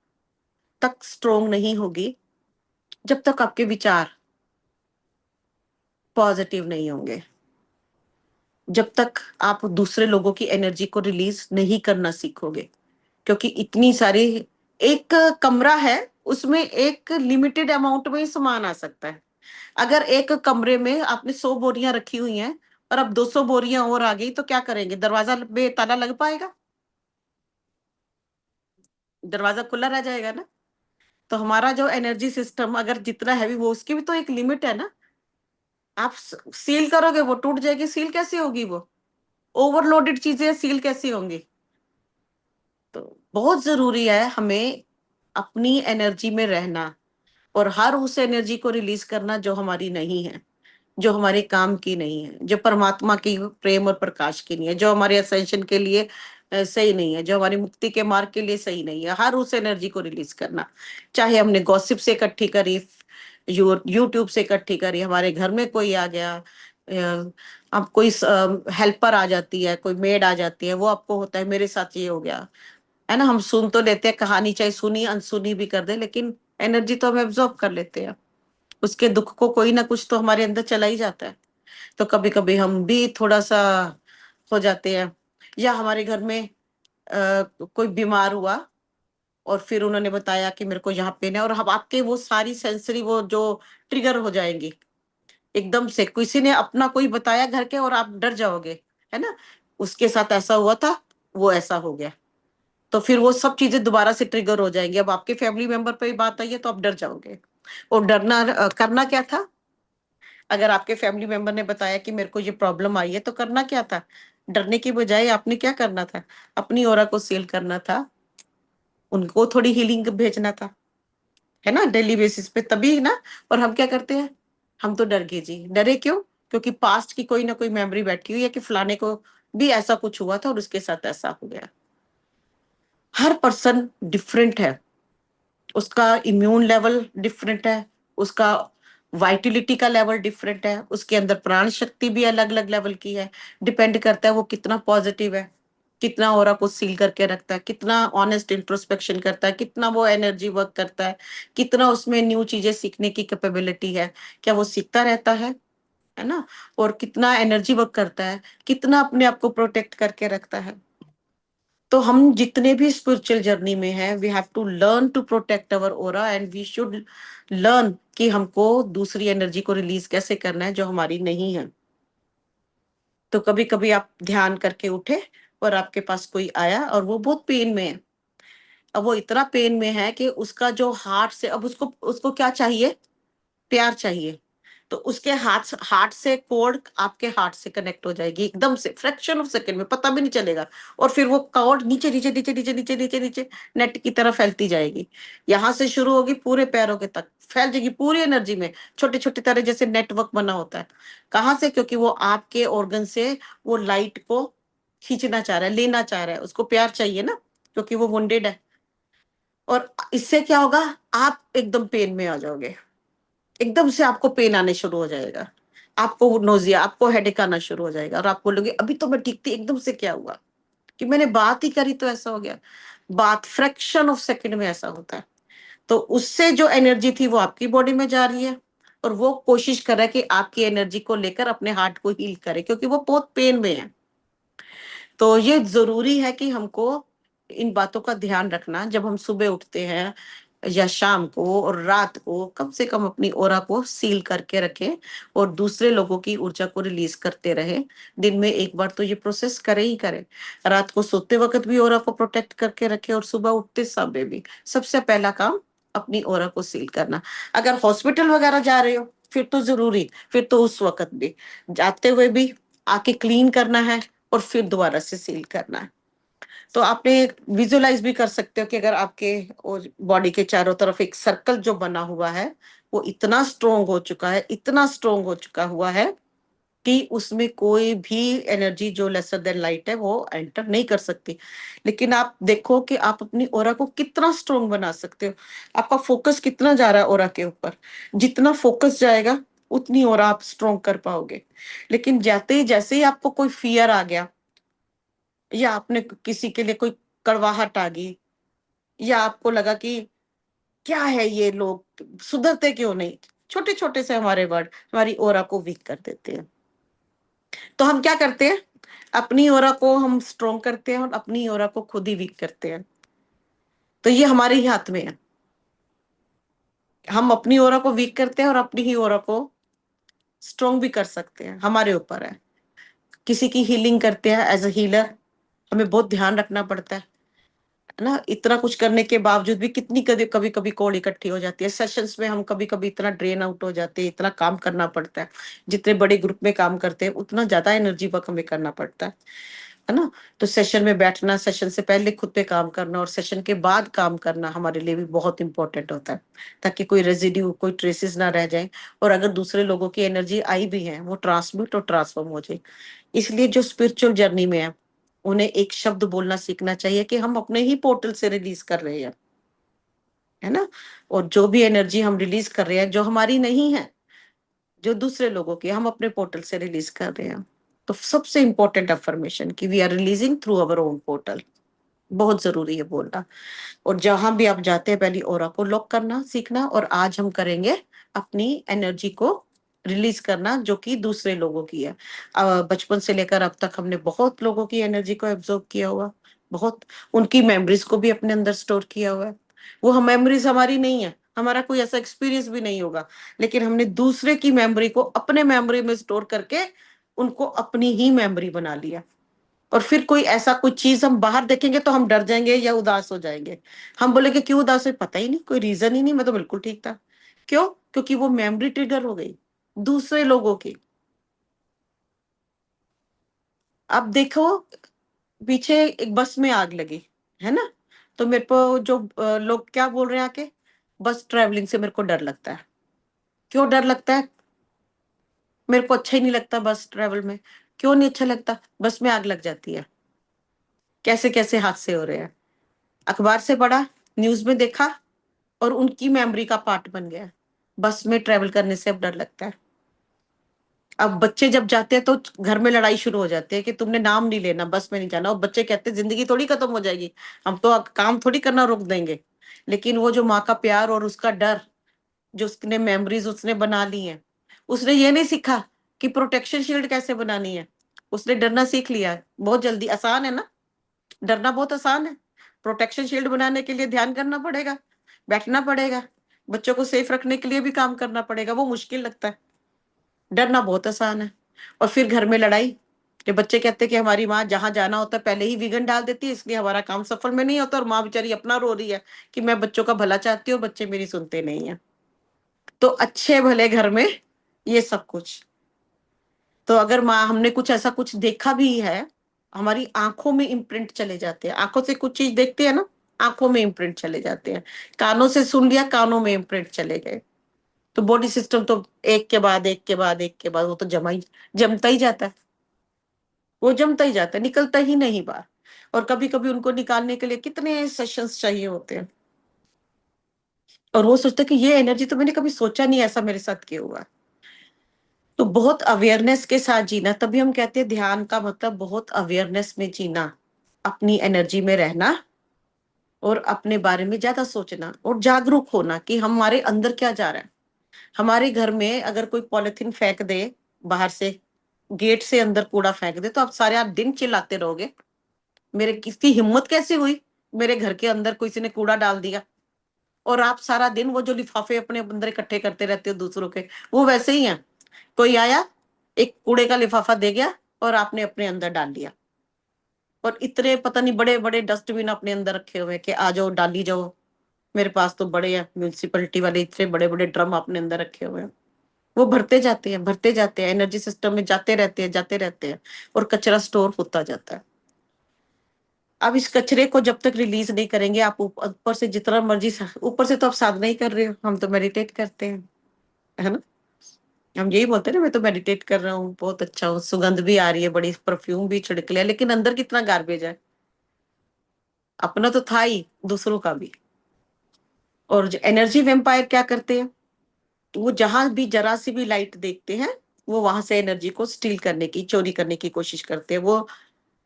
तक स्ट्रोंग नहीं होगी जब तक आपके विचार पॉजिटिव नहीं होंगे, जब तक आप दूसरे लोगों की एनर्जी को रिलीज नहीं करना सीखोगे। क्योंकि इतनी सारी, एक कमरा है, उसमें एक लिमिटेड अमाउंट में ही सामान आ सकता है। अगर एक कमरे में आपने 100 बोरियां रखी हुई हैं और अब 200 बोरियां और आ गई, तो क्या करेंगे? दरवाजा में ताला लग पाएगा? दरवाजा खुला रह जाएगा ना। तो हमारा जो एनर्जी सिस्टम अगर जितना हैवी, वो उसकी भी तो एक लिमिट है ना। आप सील करोगे वो टूट जाएगी, सील कैसे होगी वो? ओवरलोडेड चीजें सील कैसी होंगी? तो बहुत जरूरी है हमें अपनी एनर्जी में रहना, और हर उस एनर्जी को रिलीज करना जो हमारी नहीं है, जो हमारे काम की नहीं है, जो परमात्मा की प्रेम और प्रकाश की नहीं है, जो हमारे असेंशन के लिए सही नहीं है, जो हमारी मुक्ति के मार्ग के लिए सही नहीं है, हर उस एनर्जी को रिलीज करना। चाहे हमने गॉसिप से इकट्ठी करी, यूट्यूब से इकट्ठी करी, हमारे घर में कोई आ गया, अब कोई हेल्पर आ जाती है, कोई मेड आ जाती है, वो आपको होता है मेरे साथ ये हो गया, है ना। हम सुन तो लेते हैं कहानी, चाहे सुनी अनसुनी भी कर दे, लेकिन एनर्जी तो हम एब्जॉर्ब कर लेते हैं। उसके दुख को कोई ना कुछ तो हमारे अंदर चला ही जाता है। तो कभी कभी हम भी थोड़ा सा हो जाते हैं। या हमारे घर में कोई बीमार हुआ और फिर उन्होंने बताया कि मेरे को यहाँ पेन है, और हम आपके वो सारी सेंसरी वो जो ट्रिगर हो जाएंगी एकदम से, किसी ने अपना कोई बताया घर के और आप डर जाओगे, है ना, उसके साथ ऐसा हुआ था, वो ऐसा हो गया। तो फिर वो सब चीजें दोबारा से ट्रिगर हो जाएंगी। अब आपके फैमिली मेंबर पे भी बात आई है तो आप डर जाओगे। और डरना करना क्या था? अगर आपके फैमिली मेंबर ने बताया कि मेरे को ये प्रॉब्लम आई है, तो करना क्या था? डरने की बजाय आपने क्या करना था? अपनी ऑरा को सील करना था, उनको थोड़ी हीलिंग भेजना था, है ना, डेली बेसिस पे, तभी ना। और हम क्या करते हैं? हम तो डर गए जी। डरे क्यों? क्योंकि पास्ट की कोई ना कोई मेमोरी बैठी हुई है कि फलाने को भी ऐसा कुछ हुआ था और उसके साथ ऐसा हो गया। हर पर्सन डिफरेंट है, उसका इम्यून लेवल डिफरेंट है, उसका वाइटिलिटी का लेवल डिफरेंट है, उसके अंदर प्राण शक्ति भी अलग अलग लेवल की है। डिपेंड करता है वो कितना पॉजिटिव है, कितना ऑरा को सील करके रखता है, कितना ऑनेस्ट इंट्रोस्पेक्शन करता है, कितना वो एनर्जी वर्क करता है, कितना उसमें न्यू चीजें सीखने की कैपेबिलिटी है, क्या वो सीखता रहता है ना, और कितना एनर्जी वर्क करता है, कितना अपने आप को प्रोटेक्ट करके रखता है। तो हम जितने भी स्पिरिचुअल जर्नी में हैं, we have to learn to protect our aura, and we should learn कि हमको दूसरी एनर्जी को रिलीज कैसे करना है जो हमारी नहीं है। तो कभी कभी आप ध्यान करके उठे और आपके पास कोई आया और वो बहुत पेन में है। अब वो इतना पेन में है कि उसका जो हार्ट से, अब उसको उसको क्या चाहिए? प्यार चाहिए। तो उसके हार्ट से कोड आपके हार्ट से कनेक्ट हो जाएगी एकदम से, फ्रैक्शन ऑफ सेकंड में, पता भी नहीं चलेगा। और फिर वो कॉर्ड नीचे नीचे नीचे नीचे नीचे नीचे नीचे नेट की तरफ फैलती जाएगी। यहाँ से शुरू होगी, पूरे पैरों के तक फैल जाएगी पूरी एनर्जी में, छोटे छोटे तरह जैसे नेटवर्क बना होता है। कहाँ से? क्योंकि वो आपके ऑर्गन से वो लाइट को खींचना चाह रहा है, लेना चाह रहा है, उसको प्यार चाहिए ना, क्योंकि वो वुंडेड है। और इससे क्या होगा? आप एकदम पेन में आ जाओगे, एकदम से आपको पेन आने शुरू हो जाएगा, आपको नोजिया, आपको हेडेक आना शुरू हो जाएगा, और आप बोलोगे अभी तो मैं ठीक थी, एकदम से क्या हुआ? कि मैंने बात ही करी तो ऐसा हो गया। बात फ्रैक्शन ऑफ सेकंड में ऐसा होता है। तो उससे जो एनर्जी थी वो आपकी बॉडी में जा रही है, और वो कोशिश कर रहा है कि आपकी एनर्जी को लेकर अपने हार्ट को हील करे, क्योंकि वो बहुत पेन में है। तो ये जरूरी है कि हमको इन बातों का ध्यान रखना, जब हम सुबह उठते हैं या शाम को और रात को, कम से कम अपनी ओरा को सील करके रखें और दूसरे लोगों की ऊर्जा को रिलीज करते रहे। दिन में एक बार तो ये प्रोसेस करे ही करे। रात को सोते वक्त भी ओरा को प्रोटेक्ट करके रखे, और सुबह उठते समय भी सबसे पहला काम अपनी ओरा को सील करना। अगर हॉस्पिटल वगैरह जा रहे हो, फिर तो जरूरी, फिर तो उस वक्त भी, जाते हुए भी आके क्लीन करना है और फिर दोबारा से सील करना है। तो आपने विजुअलाइज भी कर सकते हो कि अगर आपके बॉडी के चारों तरफ एक सर्कल जो बना हुआ है, वो इतना स्ट्रोंग हो चुका है, इतना स्ट्रोंग हो चुका हुआ है कि उसमें कोई भी एनर्जी जो लेसर देन लाइट है वो एंटर नहीं कर सकती। लेकिन आप देखो कि आप अपनी ओरा को कितना स्ट्रोंग बना सकते हो। आपका फोकस कितना जा रहा है ओरा के ऊपर, जितना फोकस जाएगा उतनी ओरा आप स्ट्रोंग कर पाओगे। लेकिन जाते ही, जैसे ही आपको कोई फियर आ गया, या आपने किसी के लिए कोई कड़वाहट आ गई, या आपको लगा कि क्या है ये लोग सुधरते क्यों नहीं, छोटे छोटे से हमारे वर्ड हमारी ओरा को वीक कर देते हैं। तो हम क्या करते हैं? अपनी ओरा को हम स्ट्रोंग करते हैं और अपनी ओरा को खुद ही वीक करते हैं। तो ये हमारे ही हाथ में है, हम अपनी ओरा को वीक करते हैं और अपनी ही ओरा को स्ट्रोंग भी कर सकते हैं, हमारे ऊपर है। किसी की हीलिंग करते हैं एज अ हीलर, हमें बहुत ध्यान रखना पड़ता है ना। इतना कुछ करने के बावजूद भी कितनी कभी कभी कभी कॉल इकट्ठी हो जाती है सेशंस में, हम कभी कभी इतना ड्रेन आउट हो जाते हैं, इतना काम करना पड़ता है। जितने बड़े ग्रुप में काम करते हैं उतना ज्यादा एनर्जी वर्क हमें करना पड़ता है ना। तो सेशन में बैठना, सेशन से पहले खुद पे काम करना और सेशन के बाद काम करना हमारे लिए भी बहुत इंपॉर्टेंट होता है, ताकि कोई रेजिड्यू, कोई ट्रेसेस ना रह जाए, और अगर दूसरे लोगों की एनर्जी आई भी है वो ट्रांसमिट और ट्रांसफॉर्म हो जाए। इसलिए जो स्पिरिचुअल जर्नी में है, उन्हें एक शब्द बोलना सीखना चाहिए कि हम अपने ही पोर्टल से रिलीज कर रहे हैं, है ना। और जो भी एनर्जी हम रिलीज कर रहे हैं जो हमारी नहीं है, जो दूसरे लोगों की, हम अपने पोर्टल से रिलीज कर रहे हैं। तो सबसे इंपॉर्टेंट अफर्मेशन कि we are releasing through our own portal, बहुत जरूरी है बोलना। और जहां भी आप जाते हैं, पहले ओरा को लॉक करना सीखना, और आज हम करेंगे अपनी एनर्जी को रिलीज करना जो कि दूसरे लोगों की है। बचपन से लेकर अब तक हमने बहुत लोगों की एनर्जी को एब्जॉर्ब किया हुआ, बहुत उनकी मेमोरीज को भी अपने अंदर स्टोर किया हुआ है। वो हम मेमोरीज हमारी नहीं है, हमारा कोई ऐसा एक्सपीरियंस भी नहीं होगा, लेकिन हमने दूसरे की मेमोरी को अपने मेमोरी में स्टोर करके उनको अपनी ही मेमोरी बना लिया। और फिर कोई ऐसा कोई चीज हम बाहर देखेंगे तो हम डर जाएंगे या उदास हो जाएंगे। हम बोलेंगे क्यों उदास है? पता ही नहीं, कोई रीजन ही नहीं, मैं तो बिल्कुल ठीक था। क्यों? क्योंकि वो मेमोरी ट्रिगर हो गई, दूसरे लोगों की। अब देखो, पीछे एक बस में आग लगी, है ना? तो मेरे को जो लोग क्या बोल रहे हैं आके, बस ट्रैवलिंग से मेरे को डर लगता है। क्यों डर लगता है? मेरे को अच्छा ही नहीं लगता बस ट्रैवल में। क्यों नहीं अच्छा लगता? बस में आग लग जाती है। कैसे कैसे हादसे हो रहे हैं, अखबार से पढ़ा, न्यूज में देखा, और उनकी मेमोरी का पार्ट बन गया। बस में ट्रैवल करने से अब डर लगता है। अब बच्चे जब जाते हैं तो घर में लड़ाई शुरू हो जाती है कि तुमने नाम नहीं लेना, बस में नहीं जाना। और बच्चे कहते हैं जिंदगी थोड़ी खत्म हो जाएगी, हम तो अब काम थोड़ी करना रोक देंगे। लेकिन वो जो माँ का प्यार और उसका डर, जो उसने मेमोरीज उसने बना ली है, उसने ये नहीं सीखा कि प्रोटेक्शन शील्ड कैसे बनानी है। उसने डरना सीख लिया है बहुत जल्दी। आसान है ना, डरना बहुत आसान है। प्रोटेक्शन शील्ड बनाने के लिए ध्यान करना पड़ेगा, बैठना पड़ेगा, बच्चों को सेफ रखने के लिए भी काम करना पड़ेगा, वो मुश्किल लगता है। डरना बहुत आसान है। और फिर घर में लड़ाई, जो बच्चे कहते हैं कि हमारी माँ जहां जाना होता है पहले ही विघन डाल देती है, इसलिए हमारा काम सफल में नहीं होता, और माँ बेचारी अपना रो रही है कि मैं बच्चों का भला चाहती हूँ, बच्चे मेरी सुनते नहीं है। तो अच्छे भले घर में ये सब कुछ। तो अगर माँ हमने कुछ ऐसा कुछ देखा भी है, हमारी आंखों में इम्प्रिंट चले जाते हैं। आंखों से कुछ चीज देखते हैं ना, आंखों में इम्प्रिंट चले जाते हैं। कानों से सुन लिया, कानों में इम्प्रिंट चले गए। तो बॉडी सिस्टम तो एक के बाद एक के बाद एक के बाद वो तो जमता ही जाता है। वो जमता ही जाता है, निकलता ही नहीं बाहर। और कभी कभी उनको निकालने के लिए कितने सेशंस चाहिए होते हैं। और वो सोचता है कि ये एनर्जी तो मैंने कभी सोचा नहीं ऐसा मेरे साथ क्यों हुआ। तो बहुत अवेयरनेस के साथ जीना, तभी हम कहते हैं ध्यान का मतलब बहुत अवेयरनेस में जीना, अपनी एनर्जी में रहना, और अपने बारे में ज्यादा सोचना और जागरूक होना कि हमारे अंदर क्या जा रहा है। हमारे घर में अगर कोई पॉलिथीन फेंक दे बाहर से, गेट से अंदर कूड़ा फेंक दे, तो आप सारे आप दिन चिल्लाते रहोगे, मेरे किसकी हिम्मत कैसे हुई, मेरे घर के अंदर किसी ने कूड़ा डाल दिया। और आप सारा दिन वो जो लिफाफे अपने अंदर इकट्ठे करते रहते हो दूसरों के, वो वैसे ही हैं। कोई आया, एक कूड़े का लिफाफा दे गया, और आपने अपने अंदर डाल लिया। और इतने पता नहीं बड़े बड़े डस्टबिन अपने अंदर रखे हुए हैं कि आ जाओ डाली जाओ। मेरे पास तो बड़े हैं, म्यूनसिपलिटी वाले इतने बड़े बड़े ड्रम अपने अंदर रखे हुए हैं। वो भरते जाते हैं, भरते जाते हैं, एनर्जी सिस्टम में जाते रहते हैं, जाते रहते हैं, और कचरा स्टोर होता जाता है। अब इस कचरे को जब तक रिलीज नहीं करेंगे, आप ऊपर से जितना मर्जी, ऊपर से तो आप साधना ही कर रहे हो, हम तो मेडिटेट करते हैं, है ना? हम यही बोलते हैं ना, मैं तो मेडिटेट कर रहा हूँ, बहुत अच्छा हूँ, सुगंध भी आ रही है, बड़ी परफ्यूम भी छिड़क लिया, लेकिन अंदर कितना गार्बेज है। अपना तो था ही, दूसरों का भी। और जो एनर्जी वेम्पायर क्या करते हैं, वो जहां भी जरा सी भी लाइट देखते हैं, वो वहां से एनर्जी को स्टील करने की, चोरी करने की कोशिश करते हैं। वो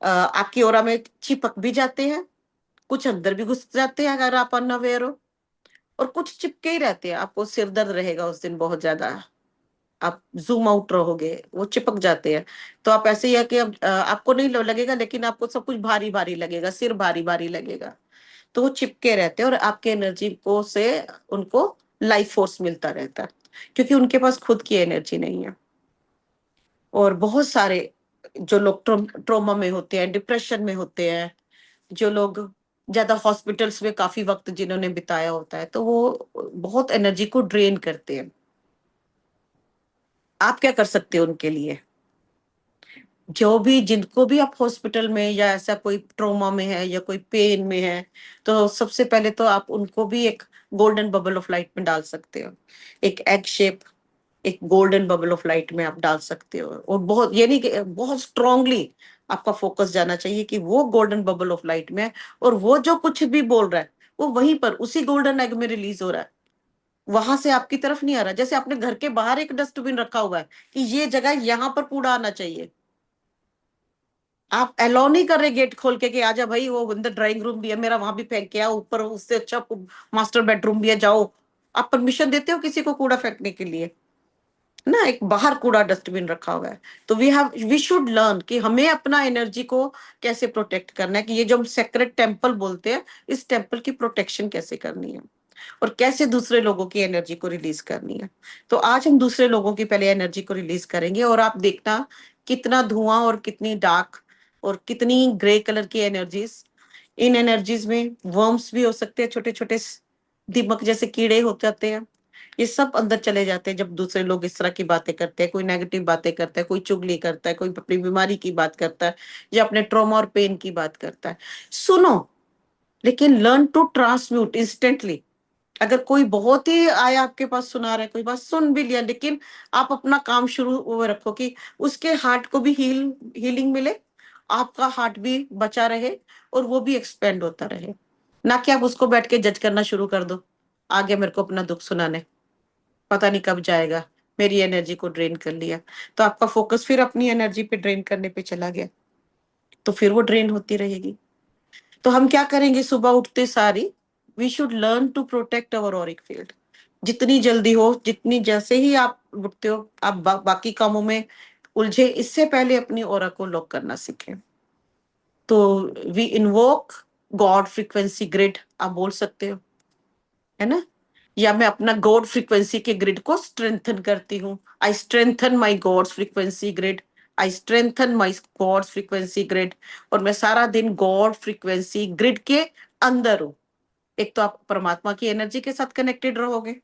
आपकी ओरा में चिपक भी जाते हैं, कुछ अंदर भी घुस जाते हैं अगर आप अनअवेयर हो, और कुछ चिपके ही रहते हैं। आपको सिर दर्द रहेगा उस दिन बहुत ज्यादा, आप जूम आउट रहोगे, वो चिपक जाते हैं। तो आप ऐसे ही है कि अब आपको नहीं लगेगा, लेकिन आपको सब कुछ भारी भारी लगेगा, सिर भारी भारी लगेगा। तो वो चिपके रहते हैं, और आपके एनर्जी को से उनको लाइफ फोर्स मिलता रहता है, क्योंकि उनके पास खुद की एनर्जी नहीं है। और बहुत सारे जो लोग ट्रोमा में होते हैं, डिप्रेशन में होते हैं, जो लोग ज्यादा हॉस्पिटल्स में काफी वक्त जिन्होंने बिताया होता है, तो वो बहुत एनर्जी को ड्रेन करते हैं। आप क्या कर सकते हो उनके लिए? जो भी जिनको भी आप हॉस्पिटल में या ऐसा कोई ट्रोमा में है या कोई पेन में है, तो सबसे पहले तो आप उनको भी एक गोल्डन बबल ऑफ लाइट में डाल सकते हो। एक एग शेप, एक गोल्डन बबल ऑफ लाइट में आप डाल सकते हो। और बहुत ये नहीं कि बहुत स्ट्रांगली आपका फोकस जाना चाहिए कि वो गोल्डन बबल ऑफ लाइट में है, और वो जो कुछ भी बोल रहा है वो वहीं पर उसी गोल्डन एग में रिलीज हो रहा है, वहां से आपकी तरफ नहीं आ रहा। जैसे आपने घर के बाहर एक डस्टबिन रखा हुआ है कि ये जगह यहाँ पर कूड़ा आना चाहिए, आप अलाउ नहीं कर रहे गेट खोल के कि आजा भाई, वो अंदर ड्राइंग रूम भी है मेरा, वहां भी फेंक के आओ, ऊपर उससे अच्छा मास्टर बेडरूम भी है, जाओ। आप परमिशन देते हो किसी को कूड़ा फेंकने के लिए? ना, एक बाहर कूड़ा डस्टबिन रखा हुआ है। तो वी शुड लर्न कि हमें अपना एनर्जी को कैसे प्रोटेक्ट करना है, कि ये जो हम सेक्रेट टेम्पल बोलते हैं, इस टेम्पल की प्रोटेक्शन कैसे करनी है, और कैसे दूसरे लोगों की एनर्जी को रिलीज करनी है। तो आज हम दूसरे लोगों की पहले एनर्जी को रिलीज करेंगे, और आप देखना कितना धुआं और कितनी डार्क और कितनी ग्रे कलर की एनर्जीज। इन एनर्जीज में वर्म्स भी हो सकते हैं, छोटे छोटे दीमक जैसे कीड़े हो जाते हैं, ये सब अंदर चले जाते हैं जब दूसरे लोग इस तरह की बातें करते हैं, कोई नेगेटिव बातें करता है, कोई चुगली करता है, कोई अपनी बीमारी की बात करता है या अपने ट्रॉमा और पेन की बात करता है। सुनो, लेकिन लर्न टू ट्रांसम्यूट इंस्टेंटली। अगर कोई बहुत ही आया आपके पास सुना रहा है, कोई बात सुन भी लिया, लेकिन आप अपना काम शुरू वो रखो कि उसके हार्ट को भी हीलिंग मिले, आपका हार्ट भी बचा रहे और वो भी एक्सपेंड होता रहे। ना कि आप उसको बैठ के जज करना शुरू कर दो, आगे मेरे को अपना दुख सुनाने, पता नहीं कब जाएगा, मेरी एनर्जी को ड्रेन कर लिया। तो आपका फोकस फिर अपनी एनर्जी पे ड्रेन करने पे चला गया, तो फिर वो ड्रेन होती रहेगी। तो हम क्या करेंगे, सुबह उठते सारी we should learn to protect our auric field. जितनी जल्दी हो, जितनी जैसे ही आप उठते हो, आप बाकी कामों में उलझे इससे पहले अपनी ऑरा को लॉक करना सीखें। तो we invoke God frequency grid, आप बोल सकते हो, है ना, या मैं अपना गॉड फ्रीक्वेंसी के ग्रिड को स्ट्रेंथन करती हूँ। I strengthen my God's frequency grid, I strengthen my God's frequency grid. और मैं सारा दिन गॉड फ्रीक्वेंसी ग्रिड के अंदर हूँ। एक तो आप परमात्मा की एनर्जी के साथ कनेक्टेड रहोगे,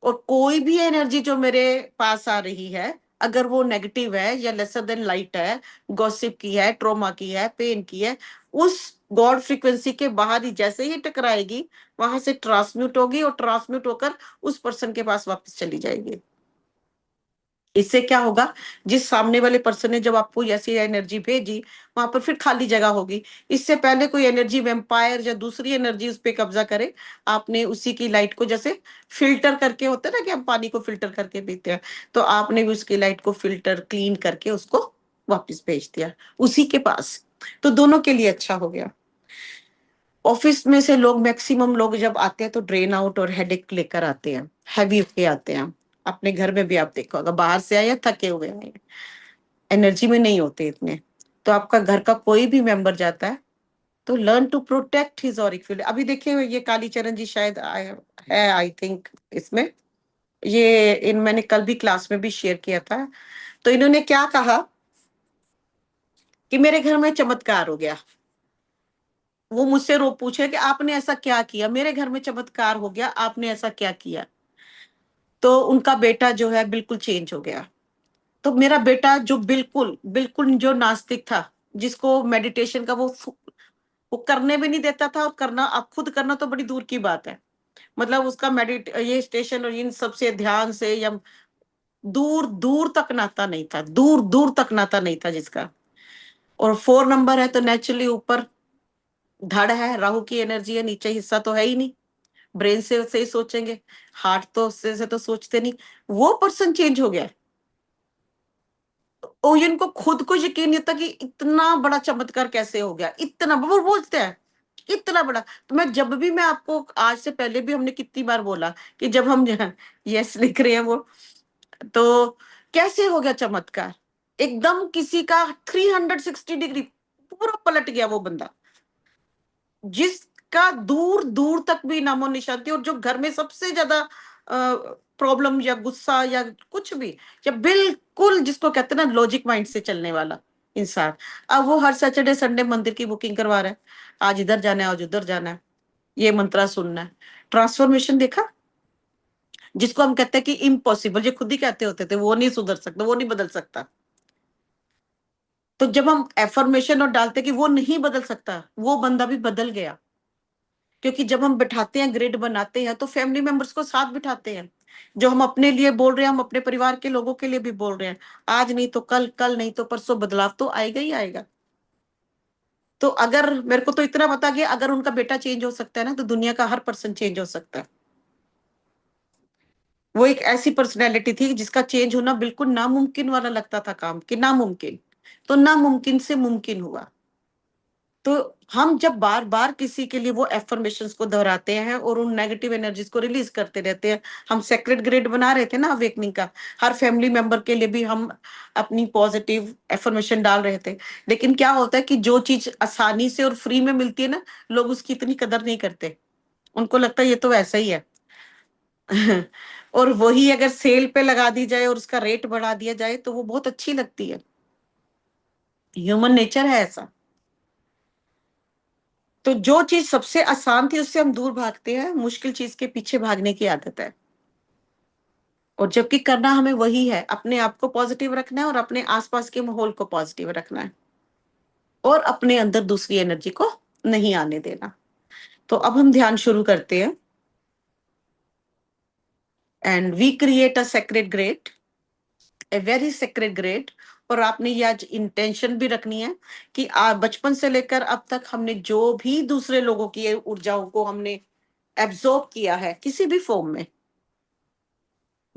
और कोई भी एनर्जी जो मेरे पास आ रही है, अगर वो नेगेटिव है या लेसर देन लाइट है, गॉसिप की है, ट्रोमा की है, पेन की है, उस गॉड फ्रीक्वेंसी के बाहर ही जैसे ही टकराएगी, वहां से ट्रांसम्यूट होगी और ट्रांसम्यूट होकर उस पर्सन के पास वापस चली जाएगी। इससे क्या होगा, जिस सामने वाले पर्सन ने जब आपको ऐसी एनर्जी भेजी, वहां पर फिर खाली जगह होगी। इससे पहले कोई एनर्जी वेम्पायर या दूसरी एनर्जी उस पर कब्जा करे, आपने उसी की लाइट को, जैसे फिल्टर करके होता है ना कि हम पानी को फिल्टर करके पीते हैं, तो आपने भी उसकी लाइट को फिल्टर क्लीन करके उसको वापस भेज दिया उसी के पास। तो दोनों के लिए अच्छा हो गया। ऑफिस में से लोग, मैक्सिमम लोग जब आते हैं तो ड्रेन आउट और हेडेक लेकर आते हैं, हैवी होके आते हैं। अपने घर में भी आप देखो, अगर बाहर से आए या थके हुए आए, एनर्जी में नहीं होते इतने। तो आपका घर का कोई भी मेंबर जाता है तो learn to protect his auric field. अभी देखिए ये कालीचरण जी शायद है आई थिंक इसमें, ये इन मैंने कल भी क्लास में भी शेयर किया था। तो इन्होंने क्या कहा कि मेरे घर में चमत्कार हो गया। वो मुझसे रो पूछे कि आपने ऐसा क्या किया, मेरे घर में चमत्कार हो गया, आपने ऐसा क्या किया। तो उनका बेटा जो है बिल्कुल चेंज हो गया। तो मेरा बेटा जो बिल्कुल बिल्कुल जो नास्तिक था, जिसको मेडिटेशन का वो करने भी नहीं देता था, और करना, अब खुद करना तो बड़ी दूर की बात है, मतलब उसका ये स्टेशन और इन सबसे ध्यान से या दूर दूर तक नाता नहीं था, दूर दूर तक नाता नहीं था जिसका। और 4 नंबर है तो नेचुरली ऊपर धड़ है, राहु की एनर्जी है, नीचे हिस्सा तो है ही नहीं, ब्रेन से ही सोचेंगे, हार्ट तो से तो सोचते नहीं। वो पर्सन चेंज हो गया। और इनको खुद को यकीन नहीं होता कि इतना बड़ा चमत्कार कैसे हो गया, इतना वो बोलते हैं इतना बड़ा। तो मैं जब भी, मैं आपको आज से पहले भी हमने कितनी बार बोला कि जब हम यस लिख रहे हैं वो, तो कैसे हो गया चमत्कार, एकदम किसी का 360 डिग्री पूरा पलट गया वो बंदा, जिसका दूर दूर तक भी नामो निशान थी। और जो घर में सबसे ज्यादा प्रॉब्लम या गुस्सा या कुछ भी, या बिल्कुल जिसको कहते हैं ना लॉजिक माइंड से चलने वाला इंसान, अब वो हर सैटरडे संडे मंदिर की बुकिंग करवा रहा है, आज इधर जाना है, आज उधर जाना है, ये मंत्रा सुनना है। ट्रांसफॉर्मेशन देखा, जिसको हम कहते हैं कि इम्पॉसिबल, जो खुद ही कहते होते थे वो नहीं सुधर सकता, वो नहीं बदल सकता। तो जब हम एफर्मेशन और डालते कि वो नहीं बदल सकता, वो बंदा भी बदल गया। क्योंकि जब हम बिठाते हैं, ग्रिड बनाते हैं, तो फैमिली मेंबर्स को साथ बिठाते हैं। जो हम अपने लिए बोल रहे हैं, हम अपने परिवार के लोगों के लिए भी बोल रहे हैं। आज नहीं तो कल, कल नहीं तो परसों बदलाव तो आएगा ही आएगा। तो अगर मेरे को तो इतना पता कि अगर उनका बेटा चेंज हो सकता है ना, तो दुनिया का हर पर्सन चेंज हो सकता है। वो एक ऐसी पर्सनैलिटी थी जिसका चेंज होना बिल्कुल नामुमकिन वाला लगता था काम, कि नामुमकिन, तो नामुमकिन से मुमकिन हुआ। तो हम जब बार बार किसी के लिए वो एफर्मेशंस को दोहराते हैं और उन नेगेटिव एनर्जीज को रिलीज करते रहते हैं, हम सेक्रेट ग्रिड बना रहे थे ना अवेकनिंग का, हर फैमिली मेंबर के लिए भी हम अपनी पॉजिटिव एफर्मेशन डाल रहे थे। लेकिन क्या होता है कि जो चीज आसानी से और फ्री में मिलती है ना, लोग उसकी इतनी कदर नहीं करते, उनको लगता है ये तो वैसा ही है। और वही अगर सेल पे लगा दी जाए और उसका रेट बढ़ा दिया जाए तो वो बहुत अच्छी लगती है। ह्यूमन नेचर है ऐसा। तो जो चीज सबसे आसान थी उससे हम दूर भागते हैं, मुश्किल चीज के पीछे भागने की आदत है। और जबकि करना हमें वही है, अपने आप को पॉजिटिव रखना है और अपने आसपास के माहौल को पॉजिटिव रखना है और अपने अंदर दूसरी एनर्जी को नहीं आने देना। तो अब हम ध्यान शुरू करते हैं। And we create a sacred grid, a very sacred grid. और आपने ये आज इंटेंशन भी रखनी है कि बचपन से लेकर अब तक हमने जो भी दूसरे लोगों की ऊर्जाओं को हमने एब्जॉर्ब किया है किसी भी फॉर्म में,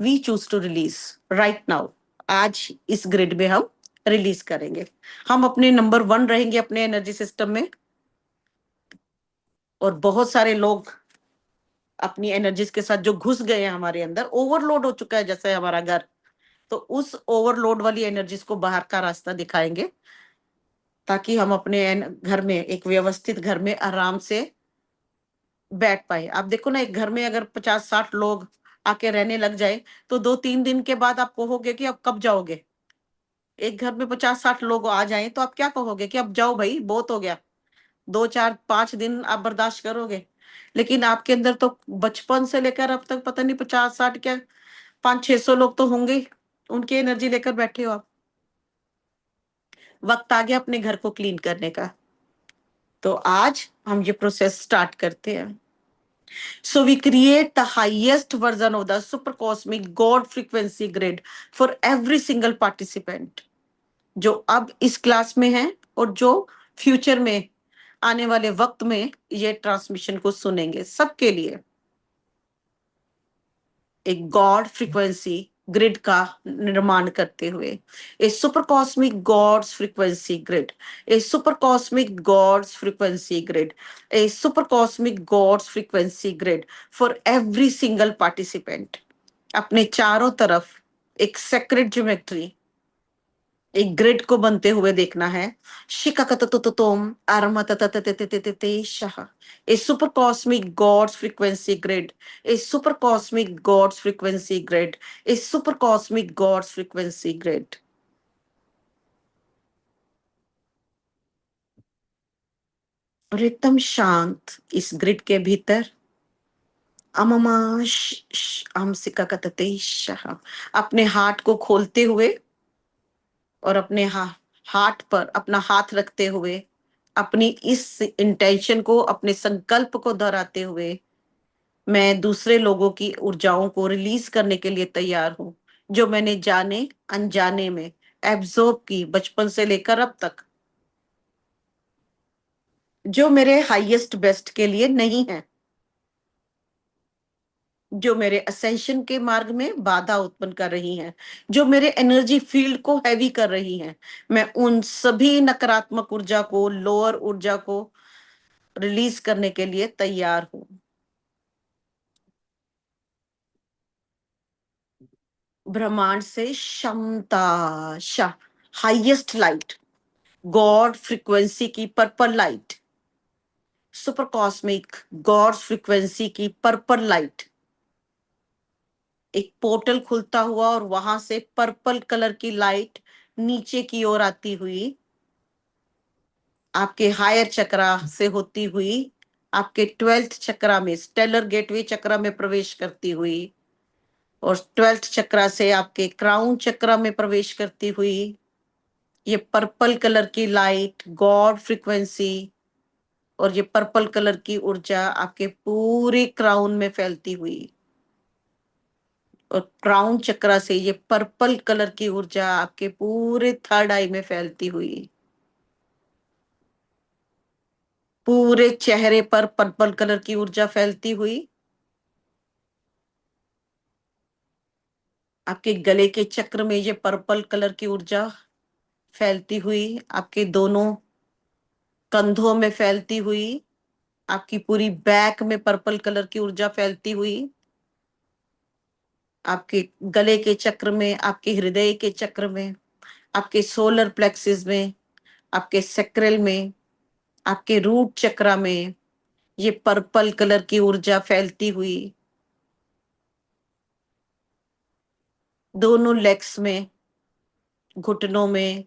we choose to release right now. आज इस ग्रिड में हम रिलीज करेंगे। हम अपने नंबर 1 रहेंगे अपने एनर्जी सिस्टम में, और बहुत सारे लोग अपनी एनर्जीज के साथ जो घुस गए हैं हमारे अंदर, ओवरलोड हो चुका है जैसे हमारा घर, तो उस ओवरलोड वाली एनर्जीज को बाहर का रास्ता दिखाएंगे, ताकि हम अपने घर में, एक व्यवस्थित घर में आराम से बैठ पाए। आप देखो ना, एक घर में अगर 50-60 लोग आके रहने लग जाए, तो 2-3 दिन के बाद आप कहोगे कि अब कब जाओगे। एक घर में 50-60 लोग आ जाएं तो आप क्या कहोगे कि अब जाओ भाई, बहुत हो गया। 2-4-5 दिन आप बर्दाश्त करोगे। लेकिन आपके अंदर तो बचपन से लेकर अब तक पता नहीं 50-60 क्या, 500-600 लोग तो होंगे ही। उनकी एनर्जी लेकर बैठे हो आप। वक्त आ गया अपने घर को क्लीन करने का। तो आज हम ये प्रोसेस स्टार्ट करते हैं। So we create the highest version of the super cosmic God frequency grid for every single participant, जो अब इस क्लास में है और जो फ्यूचर में आने वाले वक्त में ये ट्रांसमिशन को सुनेंगे, सबके लिए एक गॉड फ्रीक्वेंसी ग्रिड का निर्माण करते हुए। A super cosmic gods frequency grid, a super cosmic gods frequency grid, a super cosmic gods frequency grid for every single participant. अपने चारों तरफ एक सेक्रेट ज्योमेट्री, एक ग्रिड को बनते हुए देखना है। शिकाकततुतुतुम अरमतततततततते शाह। A super cosmic gods frequency grid, a super cosmic gods frequency grid, a super cosmic gods frequency grid. और एकदम शांत इस ग्रिड के भीतर अममा हम सिकाकतते शाह, अपने हार्ट को खोलते हुए और अपने हार्ट पर अपना हाथ रखते हुए, अपनी इस इंटेंशन को, अपने संकल्प को दोहराते हुए, मैं दूसरे लोगों की ऊर्जाओं को रिलीज करने के लिए तैयार हूं, जो मैंने जाने अनजाने में एब्जॉर्ब की बचपन से लेकर अब तक, जो मेरे हाईएस्ट बेस्ट के लिए नहीं है, जो मेरे असेंशन के मार्ग में बाधा उत्पन्न कर रही हैं, जो मेरे एनर्जी फील्ड को हैवी कर रही हैं। मैं उन सभी नकारात्मक ऊर्जा को, लोअर ऊर्जा को रिलीज करने के लिए तैयार हूं। ब्रह्मांड से क्षमता, हाईएस्ट लाइट, गॉड फ्रीक्वेंसी की purple light, super cosmic God frequency की पर्पल लाइट, एक पोर्टल खुलता हुआ और वहां से पर्पल कलर की लाइट नीचे की ओर आती हुई, आपके हायर चक्रा से होती हुई, आपके 12th चक्रा में, स्टेलर गेटवे चक्रा में प्रवेश करती हुई, और 12th चक्रा से आपके क्राउन चक्रा में प्रवेश करती हुई, ये पर्पल कलर की लाइट, गॉड फ्रीक्वेंसी, और ये पर्पल कलर की ऊर्जा आपके पूरे क्राउन में फैलती हुई, और क्राउन चक्रा से ये पर्पल कलर की ऊर्जा आपके पूरे थर्ड आई में फैलती हुई, पूरे चेहरे पर पर्पल कलर की ऊर्जा फैलती हुई, आपके गले के चक्र में ये पर्पल कलर की ऊर्जा फैलती हुई, आपके दोनों कंधों में फैलती हुई, आपकी पूरी बैक में पर्पल कलर की ऊर्जा फैलती हुई, आपके गले के चक्र में, आपके हृदय के चक्र में, आपके सोलर प्लेक्सिस में, आपके सेक्रल में, आपके रूट चक्रा में ये पर्पल कलर की ऊर्जा फैलती हुई, दोनों लेग्स में, घुटनों में,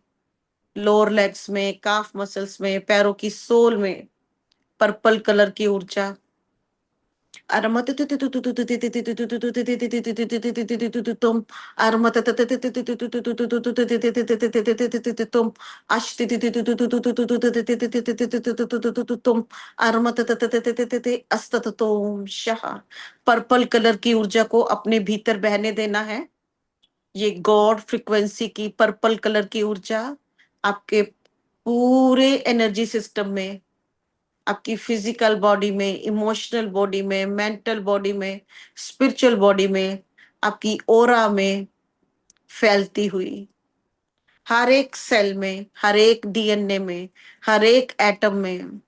लोअर लेग्स में, काफ मसल्स में, पैरों की सोल में पर्पल कलर की ऊर्जा अरमत तुम अरमत तुम अश्त तुम अरमत अस्तत तुम शाह। पर्पल कलर की ऊर्जा को अपने भीतर बहने देना है। ये गॉड फ्रिक्वेंसी की पर्पल कलर की ऊर्जा आपके पूरे एनर्जी सिस्टम में, आपकी फिजिकल बॉडी में, इमोशनल बॉडी में, मेंटल बॉडी में, स्पिरिचुअल बॉडी में, आपकी ओरा में फैलती हुई, हर एक सेल में, हर एक डीएनए में, हर एक एटम में,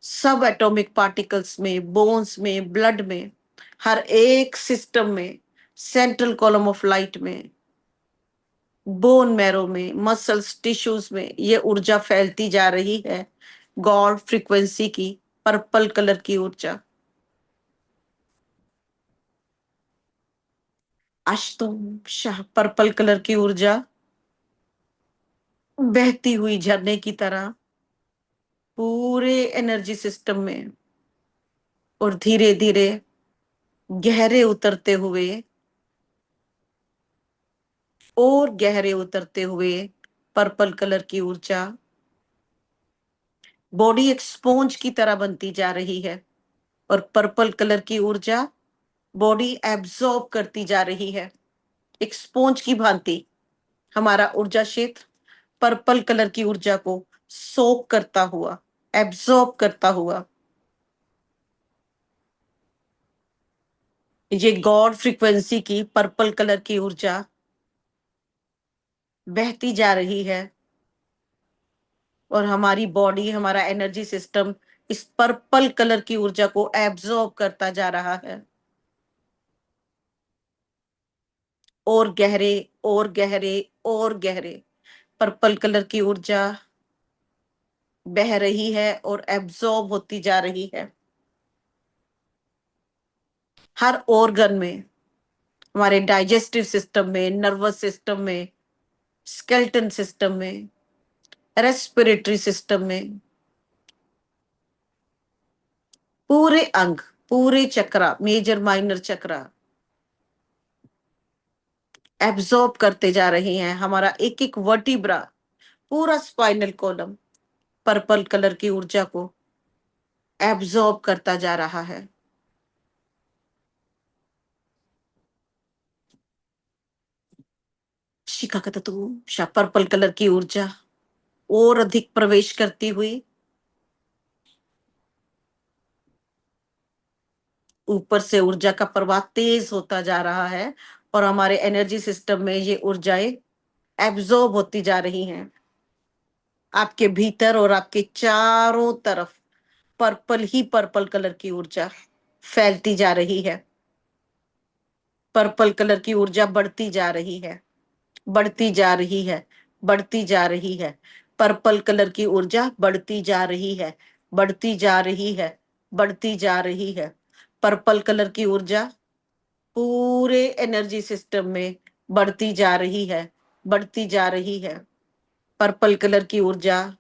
सब एटॉमिक पार्टिकल्स में, बोन्स में, ब्लड में, हर एक सिस्टम में, सेंट्रल कॉलम ऑफ लाइट में, बोन मैरो में, मसल्स टिश्यूज में ये ऊर्जा फैलती जा रही है। गॉड फ्रीक्वेंसी की पर्पल कलर की ऊर्जा, अश्तुम शाह, पर्पल कलर की ऊर्जा बहती हुई झरने की तरह पूरे एनर्जी सिस्टम में, और धीरे धीरे गहरे उतरते हुए, और गहरे उतरते हुए पर्पल कलर की ऊर्जा बॉडी एक स्पॉन्ज की तरह बनती जा रही है, और पर्पल कलर की ऊर्जा बॉडी एब्जॉर्ब करती जा रही है एक स्पॉन्ज की भांति। हमारा ऊर्जा क्षेत्र पर्पल कलर की ऊर्जा को सोक करता हुआ, एब्जॉर्ब करता हुआ, ये गॉड फ्रीक्वेंसी की पर्पल कलर की ऊर्जा बहती जा रही है, और हमारी बॉडी, हमारा एनर्जी सिस्टम इस पर्पल कलर की ऊर्जा को एब्जॉर्ब करता जा रहा है। और गहरे, और गहरे, और गहरे पर्पल कलर की ऊर्जा बह रही है और एब्जॉर्ब होती जा रही है हर ऑर्गन में, हमारे डाइजेस्टिव सिस्टम में, नर्वस सिस्टम में, स्केलेटन सिस्टम में, रेस्पिरेटरी सिस्टम में, पूरे अंग, पूरे चक्रा, मेजर माइनर चक्रा एब्जॉर्ब करते जा रहे हैं। हमारा एक एक वर्टिब्रा, पूरा स्पाइनल कॉलम पर्पल कलर की ऊर्जा को एब्जॉर्ब करता जा रहा है। शिखा पर्पल कलर की ऊर्जा और अधिक प्रवेश करती हुई ऊपर से ऊर्जा का प्रवाह तेज होता जा रहा है, और हमारे एनर्जी सिस्टम में ये ऊर्जाएं एब्जॉर्ब होती जा रही हैं। आपके भीतर और आपके चारों तरफ पर्पल ही पर्पल कलर की ऊर्जा फैलती जा रही है। पर्पल कलर की ऊर्जा बढ़ती जा रही है, बढ़ती जा रही है, बढ़ती जा रही है। पर्पल कलर की ऊर्जा बढ़ती जा रही है, बढ़ती जा रही है, बढ़ती जा रही है। पर्पल कलर की ऊर्जा पूरे एनर्जी सिस्टम में बढ़ती जा रही है, बढ़ती जा रही है। पर्पल कलर की ऊर्जा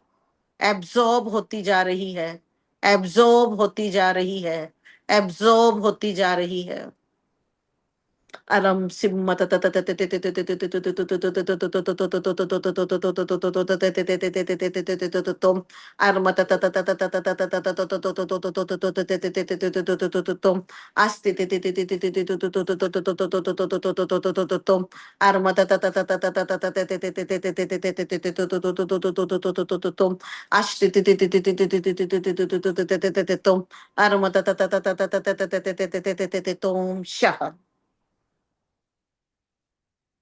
एब्जॉर्ब होती जा रही है, एब्जॉर्ब होती जा रही है, एब्जॉर्ब होती जा रही है। Aram simma tom armata tom asti tom armata tom asti tom armata tom shah।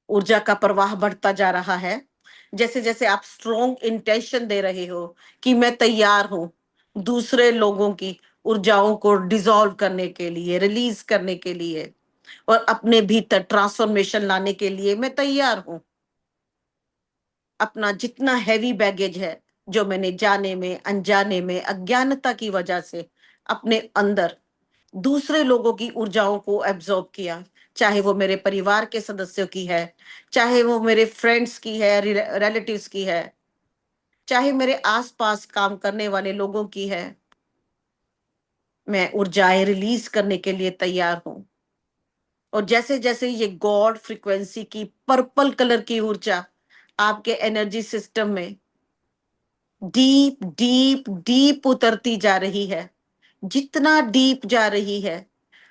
ऊर्जा का प्रवाह बढ़ता जा रहा है। जैसे जैसे आप स्ट्रॉन्ग इंटेंशन दे रहे हो कि मैं तैयार हूं दूसरे लोगों की ऊर्जाओं को डिसॉल्व करने के लिए, रिलीज करने के लिए, और अपने भीतर ट्रांसफॉर्मेशन लाने के लिए मैं तैयार हूं। अपना जितना हैवी बैगेज है, जो मैंने जाने में, अनजाने में, अज्ञानता की वजह से अपने अंदर दूसरे लोगों की ऊर्जाओं को एब्जॉर्ब किया, चाहे वो मेरे परिवार के सदस्यों की है, चाहे वो मेरे फ्रेंड्स की है, रिलेटिव्स की है, चाहे मेरे आसपास काम करने वाले लोगों की है, मैं ऊर्जाएं रिलीज करने के लिए तैयार हूं। और जैसे जैसे ये गॉड फ्रीक्वेंसी की पर्पल कलर की ऊर्जा आपके एनर्जी सिस्टम में डीप डीप डीप उतरती जा रही है, जितना डीप जा रही है,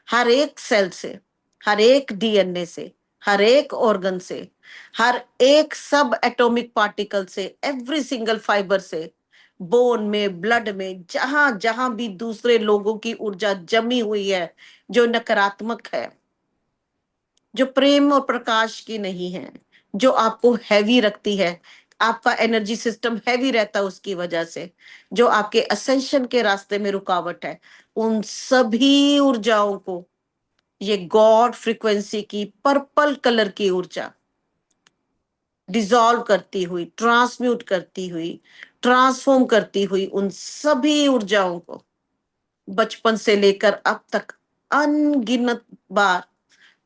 हर एक सेल से, हर एक डीएनए से, हर एक ऑर्गन से, हर एक सब एटॉमिक पार्टिकल से, एवरी सिंगल फाइबर से, बोन में, ब्लड में, जहां जहां भी दूसरे लोगों की ऊर्जा जमी हुई है, जो नकारात्मक है, जो प्रेम और प्रकाश की नहीं है, जो आपको हैवी रखती है, आपका एनर्जी सिस्टम हैवी रहता है उसकी वजह से, जो आपके असेंशन के रास्ते में रुकावट है, उन सभी ऊर्जाओं को ये गॉड फ्रीक्वेंसी की पर्पल कलर की ऊर्जा डिसॉल्व करती हुई, ट्रांसम्यूट करती हुई, ट्रांसफॉर्म करती हुई, उन सभी ऊर्जाओं को बचपन से लेकर अब तक अनगिनत बार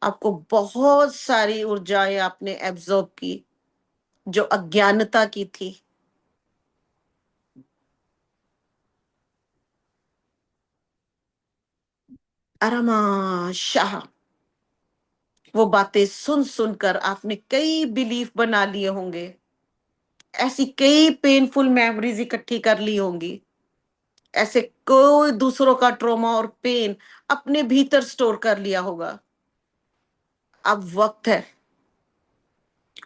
आपको बहुत सारी ऊर्जाएं आपने एब्जॉर्ब की, जो अज्ञानता की थी। अरमा शाह, वो बातें सुन सुनकर आपने कई बिलीफ बना लिए होंगे, ऐसी कई पेनफुल मेमोरीज इकट्ठी कर ली होंगी, ऐसे कोई दूसरों का ट्रॉमा और पेन अपने भीतर स्टोर कर लिया होगा। अब वक्त है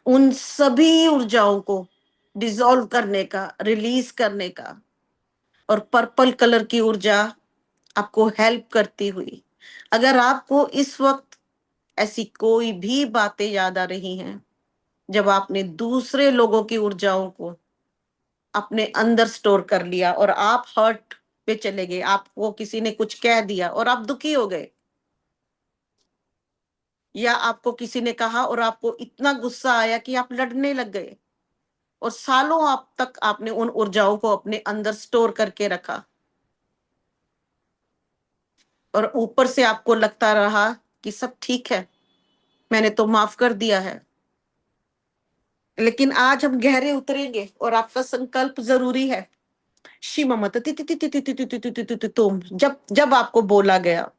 उन सभी ऊर्जाओं को डिसॉल्व करने का, रिलीज करने का। और पर्पल कलर की ऊर्जा आपको हेल्प करती हुई, अगर आपको इस वक्त ऐसी कोई भी बातें याद आ रही हैं जब आपने दूसरे लोगों की ऊर्जाओं को अपने अंदर स्टोर कर लिया और आप हर्ट पे चले गए, आपको किसी ने कुछ कह दिया और आप दुखी हो गए, या आपको किसी ने कहा और आपको इतना गुस्सा आया कि आप लड़ने लग गए, और सालों आप तक आपने उन ऊर्जाओं को अपने अंदर स्टोर करके रखा, और ऊपर से आपको लगता रहा कि सब ठीक है, मैंने तो माफ कर दिया है। लेकिन आज हम गहरे उतरेंगे और आपका संकल्प जरूरी है। शिव मत तुम, जब जब आपको बोला गया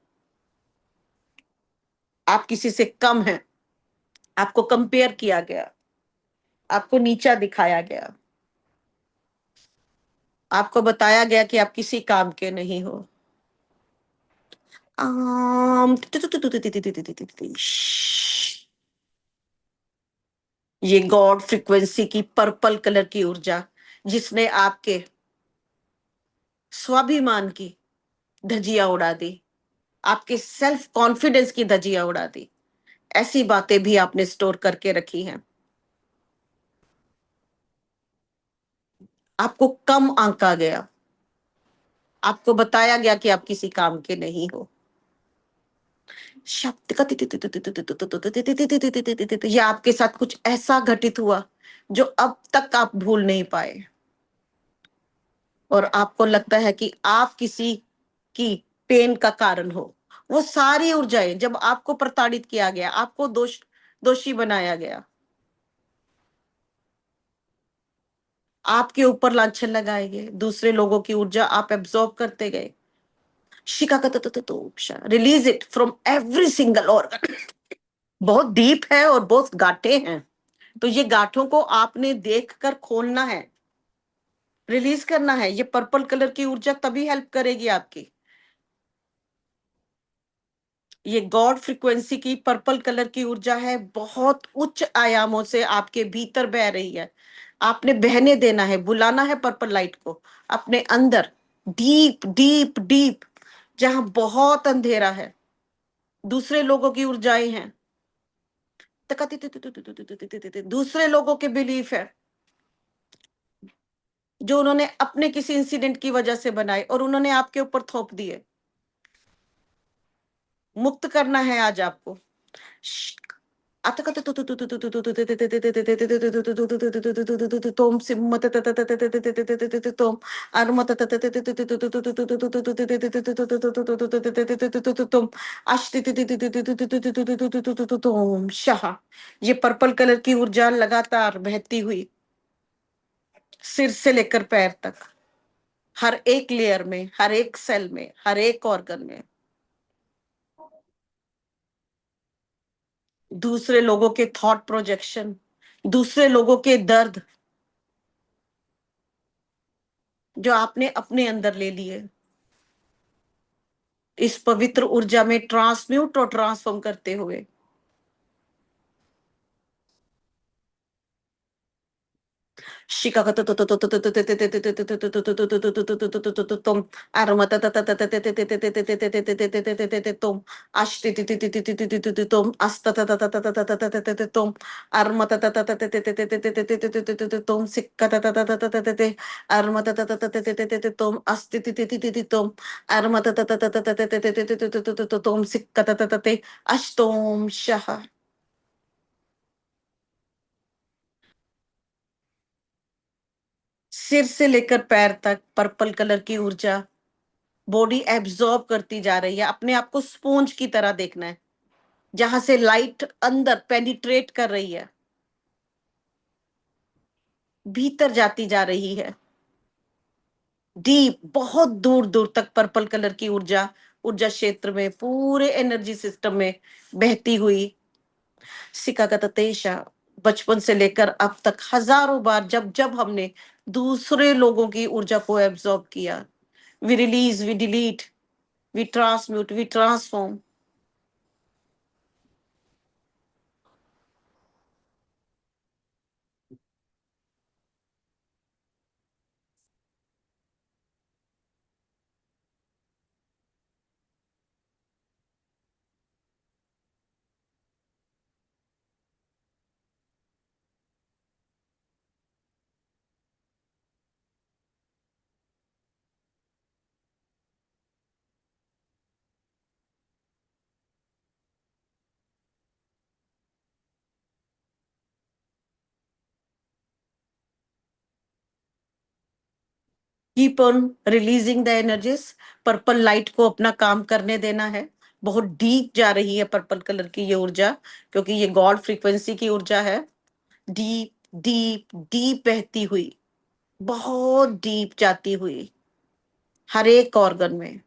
आप किसी से कम हैं, आपको कंपेयर किया गया, आपको नीचा दिखाया गया, आपको बताया गया कि आप किसी काम के नहीं हो, आम ये गॉड फ्रीक्वेंसी की पर्पल कलर की ऊर्जा जिसने आपके स्वाभिमान की धजिया उड़ा दी, आपके सेल्फ कॉन्फिडेंस की धजिया उड़ा दी, ऐसी बातें भी आपने स्टोर करके रखी हैं। आपको कम आंका गया, आपको बताया गया कि आप किसी काम के नहीं हो। शब्द का या आपके साथ कुछ ऐसा घटित हुआ जो अब तक आप भूल नहीं पाए, और आपको लगता है कि आप किसी की पेन का कारण हो। वो सारी ऊर्जाएं, जब आपको प्रताड़ित किया गया, आपको दोषी बनाया गया, आपके ऊपर लांछन लगाए गए, दूसरे लोगों की ऊर्जा आप एब्जॉर्ब करते गए, release it from every single organ. बहुत डीप है और बहुत गांठे हैं, तो ये गांठों को आपने देखकर खोलना है, रिलीज करना है। ये पर्पल कलर की ऊर्जा तभी हेल्प करेगी आपकी। ये गॉड फ्रीक्वेंसी की पर्पल कलर की ऊर्जा है, बहुत उच्च आयामों से आपके भीतर बह रही है। आपने बहने देना है, बुलाना है पर्पल लाइट को अपने अंदर, डीप डीप डीप, जहां बहुत अंधेरा है, दूसरे लोगों की ऊर्जाएं हैं, दूसरे लोगों के बिलीफ है जो उन्होंने अपने किसी इंसिडेंट की वजह से बनाए और उन्होंने आपके ऊपर थोप दिए। मुक्त करना है आज आपको। तुम सिमत तुम अरमत तुम तुम शाह। ये पर्पल कलर की ऊर्जा लगातार बहती हुई सिर से लेकर पैर तक, हर एक लेयर में, हर एक सेल में, हर एक ऑर्गन में। दूसरे लोगों के थॉट प्रोजेक्शन, दूसरे लोगों के दर्द जो आपने अपने अंदर ले लिए, इस पवित्र ऊर्जा में ट्रांसम्यूट और ट्रांसफॉर्म करते हुए अष्टोम शाह। सिर से लेकर पैर तक पर्पल कलर की ऊर्जा बॉडी एब्जॉर्ब करती जा रही है। अपने आप को स्पॉन्ज की तरह देखना है, जहां से लाइट अंदर पेनिट्रेट कर रही है, भीतर जाती जा रही है, डीप, बहुत दूर दूर तक पर्पल कलर की ऊर्जा ऊर्जा क्षेत्र में, पूरे एनर्जी सिस्टम में बहती हुई सिकागत तेशा। बचपन से लेकर अब तक हजारों बार जब जब हमने दूसरे लोगों की ऊर्जा को एब्जॉर्ब किया, we release, we delete, we transmute, we transform. Keep on releasing the energies. Purple light को अपना काम करने देना है। बहुत डीप जा रही है पर्पल कलर की ये ऊर्जा, क्योंकि ये गॉड फ्रीक्वेंसी की ऊर्जा है। डीप डीप डीप बहती हुई, बहुत डीप जाती हुई हर एक ऑर्गन में,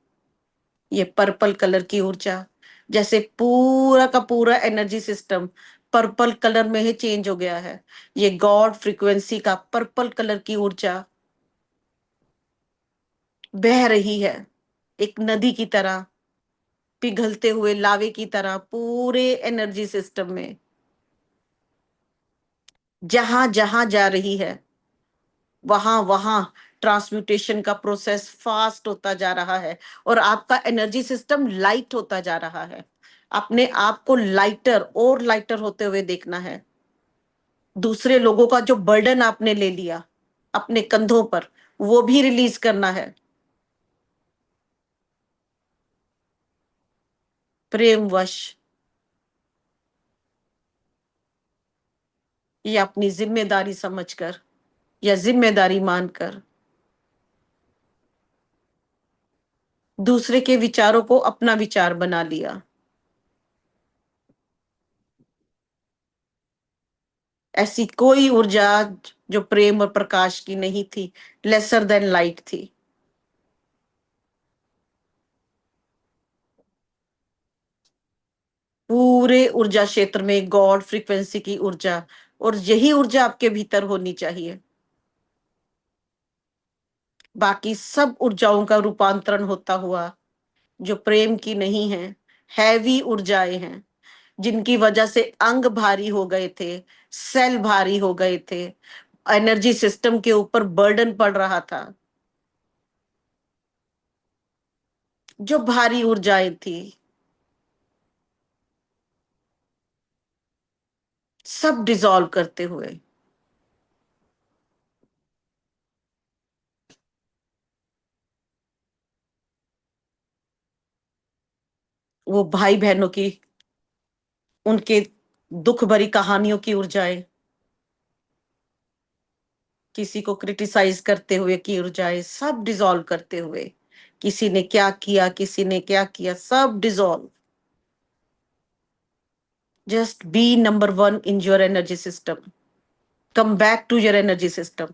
ये पर्पल कलर की ऊर्जा, जैसे पूरा का पूरा एनर्जी सिस्टम पर्पल कलर में ही चेंज हो गया है। ये गॉड फ्रीक्वेंसी का पर्पल कलर की ऊर्जा बह रही है, एक नदी की तरह, पिघलते हुए लावे की तरह पूरे एनर्जी सिस्टम में, जहां जहां जा रही है वहां वहां ट्रांसम्यूटेशन का प्रोसेस फास्ट होता जा रहा है, और आपका एनर्जी सिस्टम लाइट होता जा रहा है। अपने आप को लाइटर और लाइटर होते हुए देखना है। दूसरे लोगों का जो बर्डन आपने ले लिया अपने कंधों पर, वो भी रिलीज करना है। प्रेमवश, या अपनी जिम्मेदारी समझकर, या जिम्मेदारी मानकर दूसरे के विचारों को अपना विचार बना लिया। ऐसी कोई ऊर्जा जो प्रेम और प्रकाश की नहीं थी, लेसर देन लाइट थी। पूरे ऊर्जा क्षेत्र में गॉड फ्रीक्वेंसी की ऊर्जा, और यही ऊर्जा आपके भीतर होनी चाहिए। बाकी सब ऊर्जाओं का रूपांतरण होता हुआ जो प्रेम की नहीं है, हैवी ऊर्जाएं हैं, जिनकी वजह से अंग भारी हो गए थे, सेल भारी हो गए थे, एनर्जी सिस्टम के ऊपर बर्डन पड़ रहा था, जो भारी ऊर्जाएं थी, सब डिसॉल्व करते हुए वो भाई बहनों की, उनके दुख भरी कहानियों की ऊर्जाएं, किसी को क्रिटिसाइज करते हुए की ऊर्जाएं, सब डिसॉल्व करते हुए, किसी ने क्या किया, किसी ने क्या किया, सब dissolve. Just be number one in your energy system, come back to your energy system.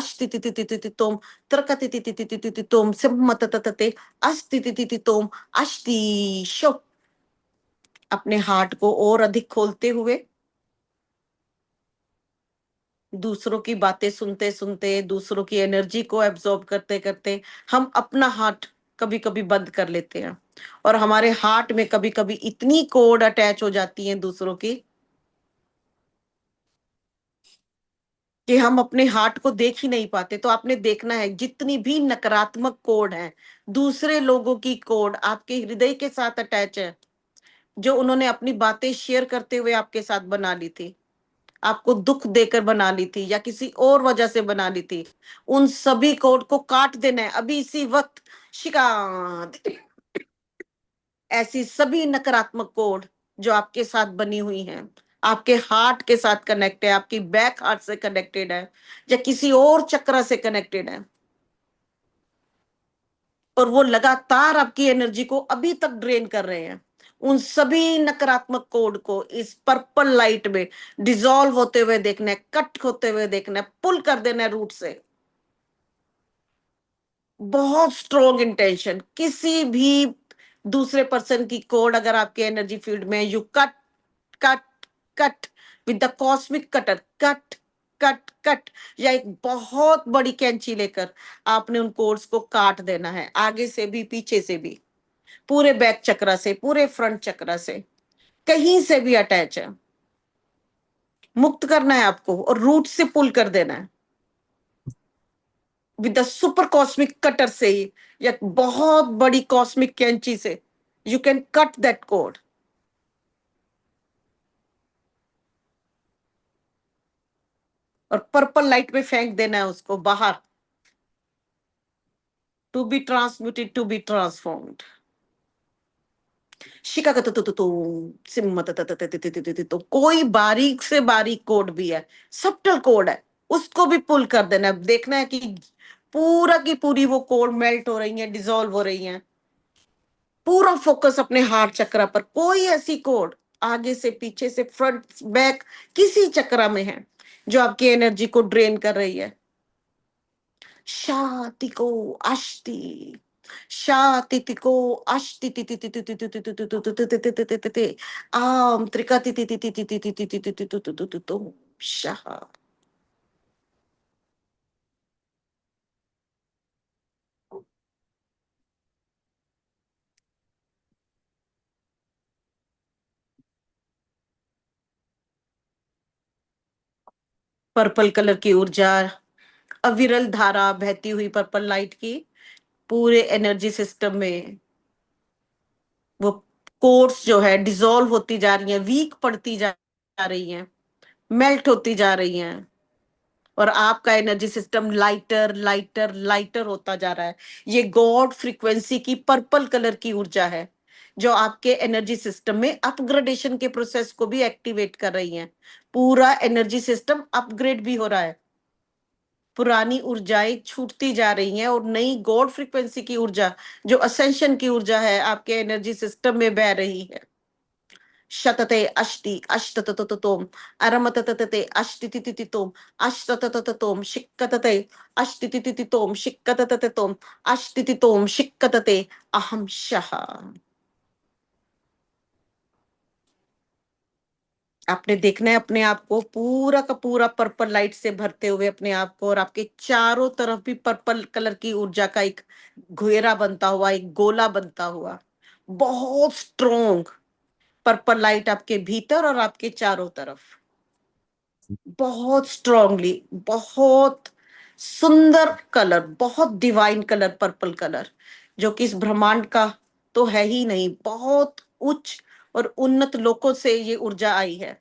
अष्टितितितितितितोम त्रकतितितितितितितोम सिम्मतततते अस्तितितितितोम अष्टि शो। अपने हार्ट को और अधिक खोलते हुए, दूसरों की बातें सुनते सुनते, दूसरों की एनर्जी को एब्जॉर्ब करते करते हम अपना हार्ट कभी कभी बंद कर लेते हैं। और हमारे हार्ट में कभी कभी इतनी कोड अटैच हो जाती है दूसरों की कि हम अपने हार्ट को देख ही नहीं पाते। तो आपने देखना है जितनी भी नकारात्मक कोड है, दूसरे लोगों की कोड आपके हृदय के साथ अटैच है, जो उन्होंने अपनी बातें शेयर करते हुए आपके साथ बना ली थी, आपको दुख देकर बना ली थी या किसी और वजह से बना ली थी, उन सभी कोड को काट देना है अभी इसी वक्त। शिका, ऐसी सभी नकारात्मक कोड जो आपके साथ बनी हुई हैं, आपके हार्ट के साथ कनेक्ट है, आपकी बैक हार्ट से कनेक्टेड है या किसी और चक्र से कनेक्टेड है, और वो लगातार आपकी एनर्जी को अभी तक ड्रेन कर रहे हैं, उन सभी नकारात्मक कोड को इस पर्पल लाइट में डिसॉल्व होते हुए देखना है, कट होते हुए देखना है, पुल कर देना है रूट से। बहुत स्ट्रॉन्ग इंटेंशन, किसी भी दूसरे पर्सन की कोड अगर आपके एनर्जी फील्ड में, you cut cut cut with the cosmic cutter, cut cut cut, या एक बहुत बड़ी कैंची लेकर आपने उन कोड्स को काट देना है, आगे से भी पीछे से भी, पूरे बैक चक्रा से, पूरे फ्रंट चक्रा से, कहीं से भी अटैच है, मुक्त करना है आपको और रूट से पुल कर देना है with the super cosmic cutter से ही, या बहुत बड़ी कॉस्मिक कैंची से you can cut that code और पर्पल लाइट में फेंक देना है उसको बाहर, to be transmuted, to be transformed. शिका सिम्मत तो कोई बारीक से बारीक कोड भी है, सब्टल कोड है, उसको भी पुल कर देना है। देखना है कि पूरा की पूरी वो कोड मेल्ट हो रही है, डिसॉल्व हो रही है। पूरा फोकस अपने हार्ट चक्र पर, कोई ऐसी कोड आगे से पीछे से फ्रंट बैक किसी चक्र में है जो आपकी एनर्जी को ड्रेन कर रही है, शांति को अष्टि, शांति को अष्टि आम त्रिका शाह। पर्पल कलर की ऊर्जा अविरल धारा बहती हुई पर्पल लाइट की पूरे एनर्जी सिस्टम में। वो कोर्स जो है डिसॉल्व होती जा रही है, वीक पड़ती जा रही है, मेल्ट होती जा रही हैं, और आपका energy system lighter lighter lighter होता जा रहा है। ये गॉड फ्रीक्वेंसी की पर्पल कलर की ऊर्जा है जो आपके एनर्जी सिस्टम में अपग्रेडेशन के प्रोसेस को भी एक्टिवेट कर रही है। पूरा एनर्जी सिस्टम अपग्रेड भी हो रहा है, पुरानी ऊर्जाएं छूटती जा रही हैं और नई गॉड फ्रीक्वेंसी की ऊर्जा जो असेंशन की ऊर्जा है आपके एनर्जी सिस्टम में बह रही है। शतते अष्टि अष्टतततोम अरमतततते अष्टितितितोम अष्टततततोम शिक्कतते अष्टितितितोम शिक्कततततोम अष्टितितोम शिक्कतते अहम शः। आपने देखना है अपने आप को पूरा का पूरा पर्पल लाइट से भरते हुए अपने आप को, और आपके चारों तरफ भी पर्पल कलर की ऊर्जा का एक घेरा बनता हुआ, एक गोला बनता हुआ, बहुत स्ट्रोंग पर्पल लाइट आपके भीतर और आपके चारों तरफ, बहुत स्ट्रांगली, बहुत सुंदर कलर, बहुत डिवाइन कलर, पर्पल कलर जो कि इस ब्रह्मांड का तो है ही नहीं, बहुत उच्च और उन्नत लोकों से ये ऊर्जा आई है।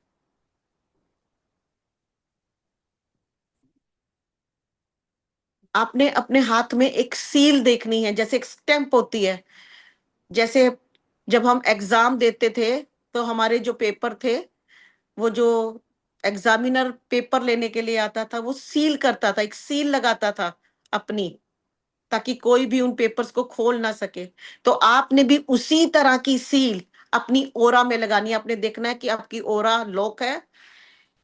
आपने अपने हाथ में एक सील देखनी है, जैसे एक स्टैंप होती है। जैसे जब हम एग्जाम देते थे तो हमारे जो पेपर थे, वो जो एग्जामिनर पेपर लेने के लिए आता था वो सील करता था, एक सील लगाता था अपनी, ताकि कोई भी उन पेपर्स को खोल ना सके। तो आपने भी उसी तरह की सील अपनी ओरा में लगानी है। आपने देखना है कि आपकी ओरा लॉक है,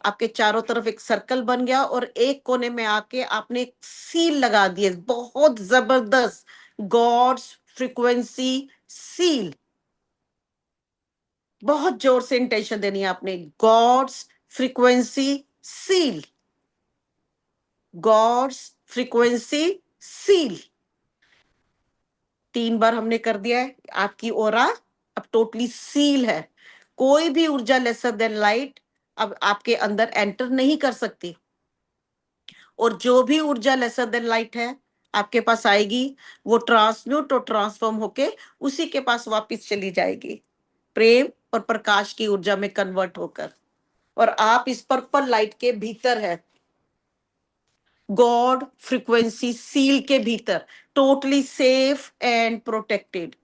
आपके चारों तरफ एक सर्कल बन गया और एक कोने में आके आपने एक सील लगा दी है, बहुत जबरदस्त गॉड्स फ्रीक्वेंसी सील। बहुत जोर से इंटेंशन देनी है आपने, God's frequency seal, God's frequency seal. 3 बार हमने कर दिया है, आपकी ओरा अब टोटली सील है। कोई भी ऊर्जा लेसर देन लाइट अब आपके अंदर एंटर नहीं कर सकती, और जो भी ऊर्जा लेसर देन लाइट है आपके पास आएगी, वो ट्रांसम्यूट और ट्रांसफॉर्म होके उसी के पास वापस चली जाएगी, प्रेम और प्रकाश की ऊर्जा में कन्वर्ट होकर। और आप इस पर्पल लाइट के भीतर है, गॉड फ्रीक्वेंसी सील के भीतर, totally safe and protected,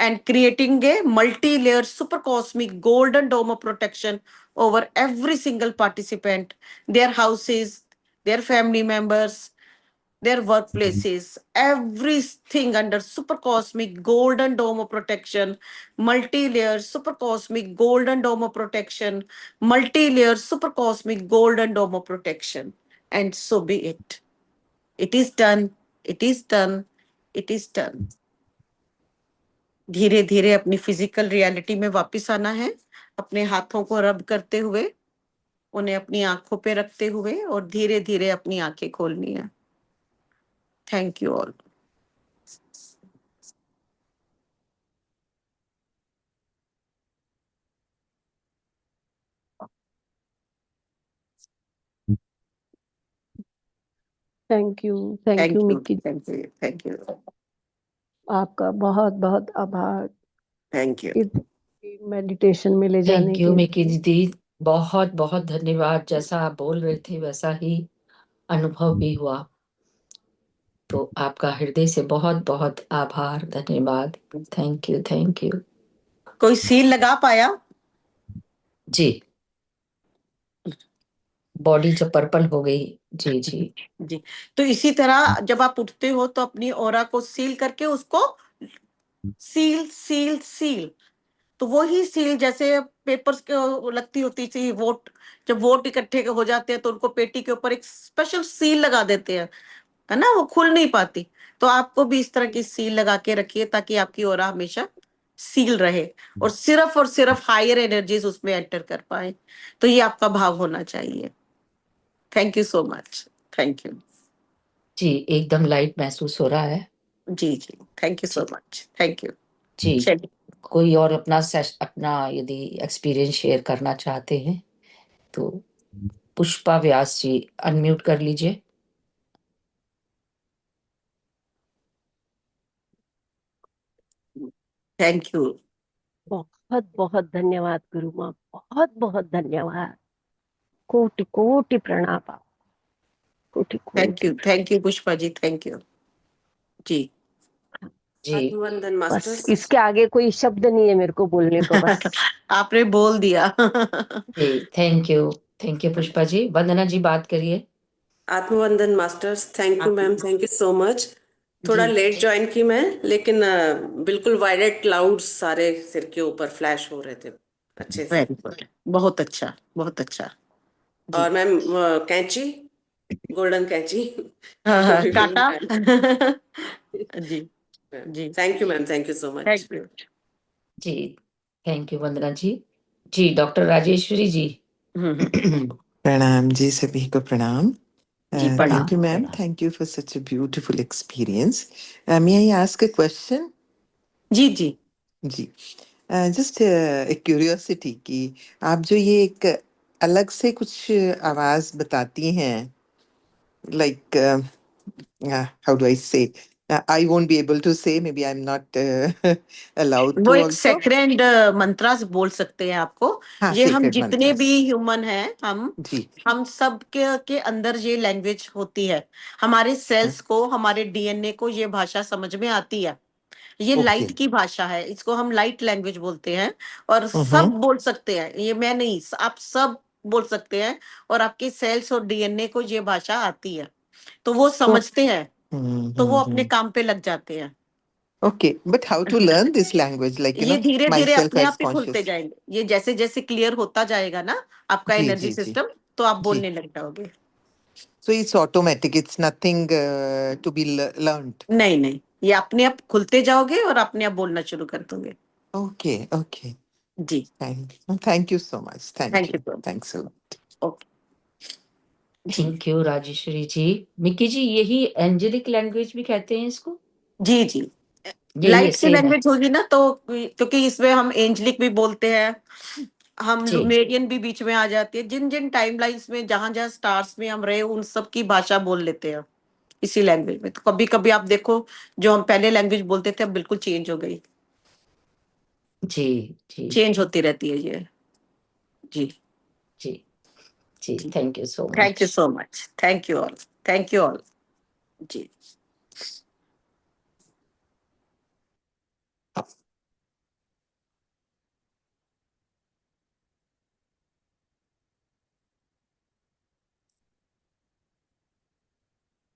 and creating a multi-layered super cosmic golden dome of protection over every single participant, their houses, their family members, their workplaces, everything under super cosmic golden dome of protection, multi-layered super cosmic golden dome of protection, multi-layered super cosmic golden dome of protection. And so be it. It is done. It is done. It is done. धीरे धीरे अपनी physical reality में वापस आना है, अपने हाथों को रब करते हुए, उन्हें अपनी आंखों पे रखते हुए, और धीरे धीरे अपनी आंखें खोलनी है। Thank you all. Thank thank you you, Mickey. Thank you, thank you, आपका बहुत बहुत आभार थैंक यू। इस मेडिटेशन में ले जाने थैंक यू के मिकी लिए। दीदी, बहुत बहुत धन्यवाद। जैसा आप बोल रहे थे वैसा ही अनुभव भी हुआ, तो आपका हृदय से बहुत बहुत आभार, धन्यवाद। थैंक यू, थैंक यू कोई सील लगा पाया? जी। बॉडी जब पर्पल हो गई, जी जी जी। तो इसी तरह जब आप उठते हो तो अपनी ऑरा को सील करके उसको सील सील सील, तो वो ही सील जैसे पेपर्स के लगती होती थी वोट, जब वोट इकट्ठे हो जाते हैं तो उनको पेटी के ऊपर एक स्पेशल सील लगा देते हैं, है ना, वो खुल नहीं पाती। तो आपको भी इस तरह की सील लगा के रखिए ताकि आपकी ओरा हमेशा सील रहे और सिर्फ हायर एनर्जीज उसमें एंटर कर पाए। तो ये आपका भाव होना चाहिए। Thank you so much. Thank you. जी, एकदम लाइट महसूस हो रहा है। जी जी, थैंक यू सो जी मच, थैंक यू। जी। चलिए, कोई और अपना यदि एक्सपीरियंस शेयर करना चाहते हैं तो पुष्पा व्यास जी अनम्यूट कर लीजिए। Thank you. बहुत बहुत धन्यवाद गुरु माँ, बहुत बहुत धन्यवाद। कोटि कोटि प्रणाम आप, कोटि कोटि। Thank you Pushpa ji, thank you जी। जी आत्मवंदन बस मास्टर्स। इसके आगे कोई शब्द नहीं है मेरे को बोलने को, बस। आपने बोल दिया। जी, थैंक यू पुष्पा जी। वंदना जी बात करिए। आत्मवंदन masters, thank you ma'am, thank you so much. थोड़ा जी लेट ज्वाइन की मैं, लेकिन बिल्कुल वायलेट क्लाउड्स सारे सिर के ऊपर फ्लैश हो रहे थे अच्छे से। वेरी गुड, बहुत अच्छा, बहुत अच्छा जी। और मैम कैंची, गोल्डन कैंची। हाँ, काटा। जी जी, thank you ma'am, thank you so much. Thank you. जी, थैंक यू वंदना जी। जी, डॉक्टर राजेश्वरी जी। प्रणाम जी, सभी को प्रणाम। जी Thank प्रणाम you, ma'am. प्रणाम। Thank you for such a beautiful experience. May I ask a question? जी जी जी, just एक क्यूरियोसिटी कि आप जो ये एक अलग से कुछ आवाज बताती हैं, like how do I say? I won't be able to say. Maybe I'm not allowed वो to एक also. सेक्रेंड मंत्रास बोल सकते हैं आपको। हाँ, ये हम sacred जितने mantras. भी ह्यूमन हैं, जी, हम सब के अंदर ये लैंग्वेज होती है। हमारे सेल्स को, हमारे डीएनए को ये भाषा समझ में आती है। ये लाइट okay. की भाषा है, इसको हम लाइट लैंग्वेज बोलते हैं। और सब Mm-hmm. बोल सकते हैं, ये मैं नहीं, आप सब बोल सकते हैं। और आपके सेल्स और डीएनए को ये भाषा आती है, तो वो So, समझते हैं, तो वो अपने mm-hmm. काम पे लग जाते हैं। Okay, but how to learn this language? Like, ये धीरे धीरे myself अपने as आप ही खुलते conscious. जाएंगे, ये जैसे जैसे क्लियर होता जाएगा ना आपका जी, एनर्जी जी, जी, सिस्टम, तो आप जी. बोलने लग जाओगे। So it's automatic. It's nothing to be learned. नहीं नहीं, ये अपने आप खुलते जाओगे और अपने आप बोलना शुरू कर दोगे। Okay, okay. जी, Thank you so much. Thank thank you. You. Thanks a lot. Okay जी thank you Rajeshwari ji. Mickey ji, यही एंजेलिक लैंग्वेज भी कहते हैं इसको? जी जी। ये लाइट की सेम है। लैंग्वेज होगी ना, तो क्योंकि इसमें हम एंजलिक भी बोलते हैं, हम जी लुमेरियन भी बीच में आ जाती है। जिन जिन टाइम लाइन्स में जहां जहां स्टार्स में हम रहे, उन सब की भाषा बोल लेते हैं इसी लैंग्वेज में। तो कभी कभी आप देखो, जो हम पहले लैंग्वेज बोलते थे, अब बिल्कुल चेंज हो गई, जी जी चेंज होती रहती है ये। जी जी जी, जी, thank you so thank you much. So much, thank you all, thank you all. जी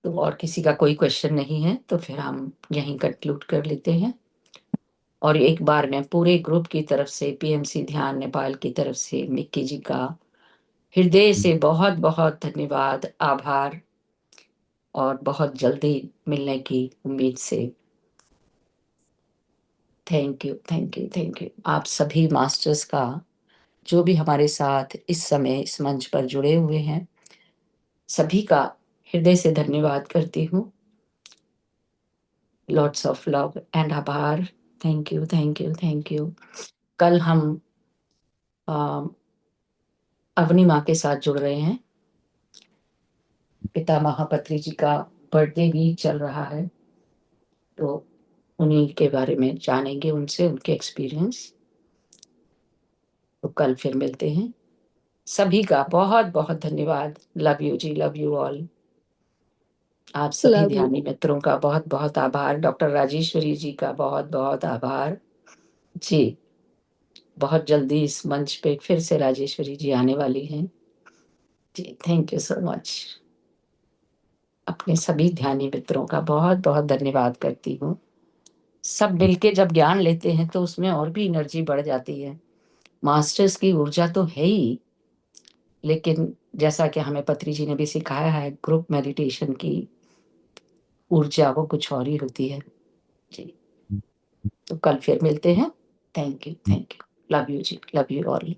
तो और किसी का कोई क्वेश्चन नहीं है तो फिर हम यहीं कंक्लूड कर लेते हैं। और एक बार मैं पूरे ग्रुप की तरफ से, पीएमसी ध्यान नेपाल की तरफ से मिक्की जी का हृदय से बहुत बहुत धन्यवाद, आभार, और बहुत जल्दी मिलने की उम्मीद से thank you thank you thank you. आप सभी मास्टर्स का, जो भी हमारे साथ इस समय इस मंच पर जुड़े हुए हैं, सभी का हृदय से धन्यवाद करती हूँ। लॉट्स ऑफ लव एंड आभार। Thank you thank you thank you. कल हम अवनी माँ के साथ जुड़ रहे हैं। पिता महापत्री जी का बर्थडे भी चल रहा है, तो उन्हीं के बारे में जानेंगे उनसे, उनके एक्सपीरियंस। तो कल फिर मिलते हैं। सभी का बहुत बहुत धन्यवाद। लव यू जी, लव यू ऑल। आप सभी लव यू। ध्यानी मित्रों का बहुत बहुत आभार। डॉक्टर राजेश्वरी जी का बहुत बहुत आभार जी। बहुत जल्दी इस मंच पे फिर से राजेश्वरी जी आने वाली हैं जी। Thank you so much. अपने सभी ध्यानी मित्रों का बहुत बहुत धन्यवाद करती हूँ। सब मिलके जब ज्ञान लेते हैं तो उसमें और भी एनर्जी बढ़ जाती है। मास्टर्स की ऊर्जा तो है ही, लेकिन जैसा कि हमें पत्री जी ने भी सिखाया है, ग्रुप मेडिटेशन की ऊर्जा वो कुछ और ही होती है जी। तो कल फिर मिलते हैं। थैंक यू लव यू जी, लव यू ऑल।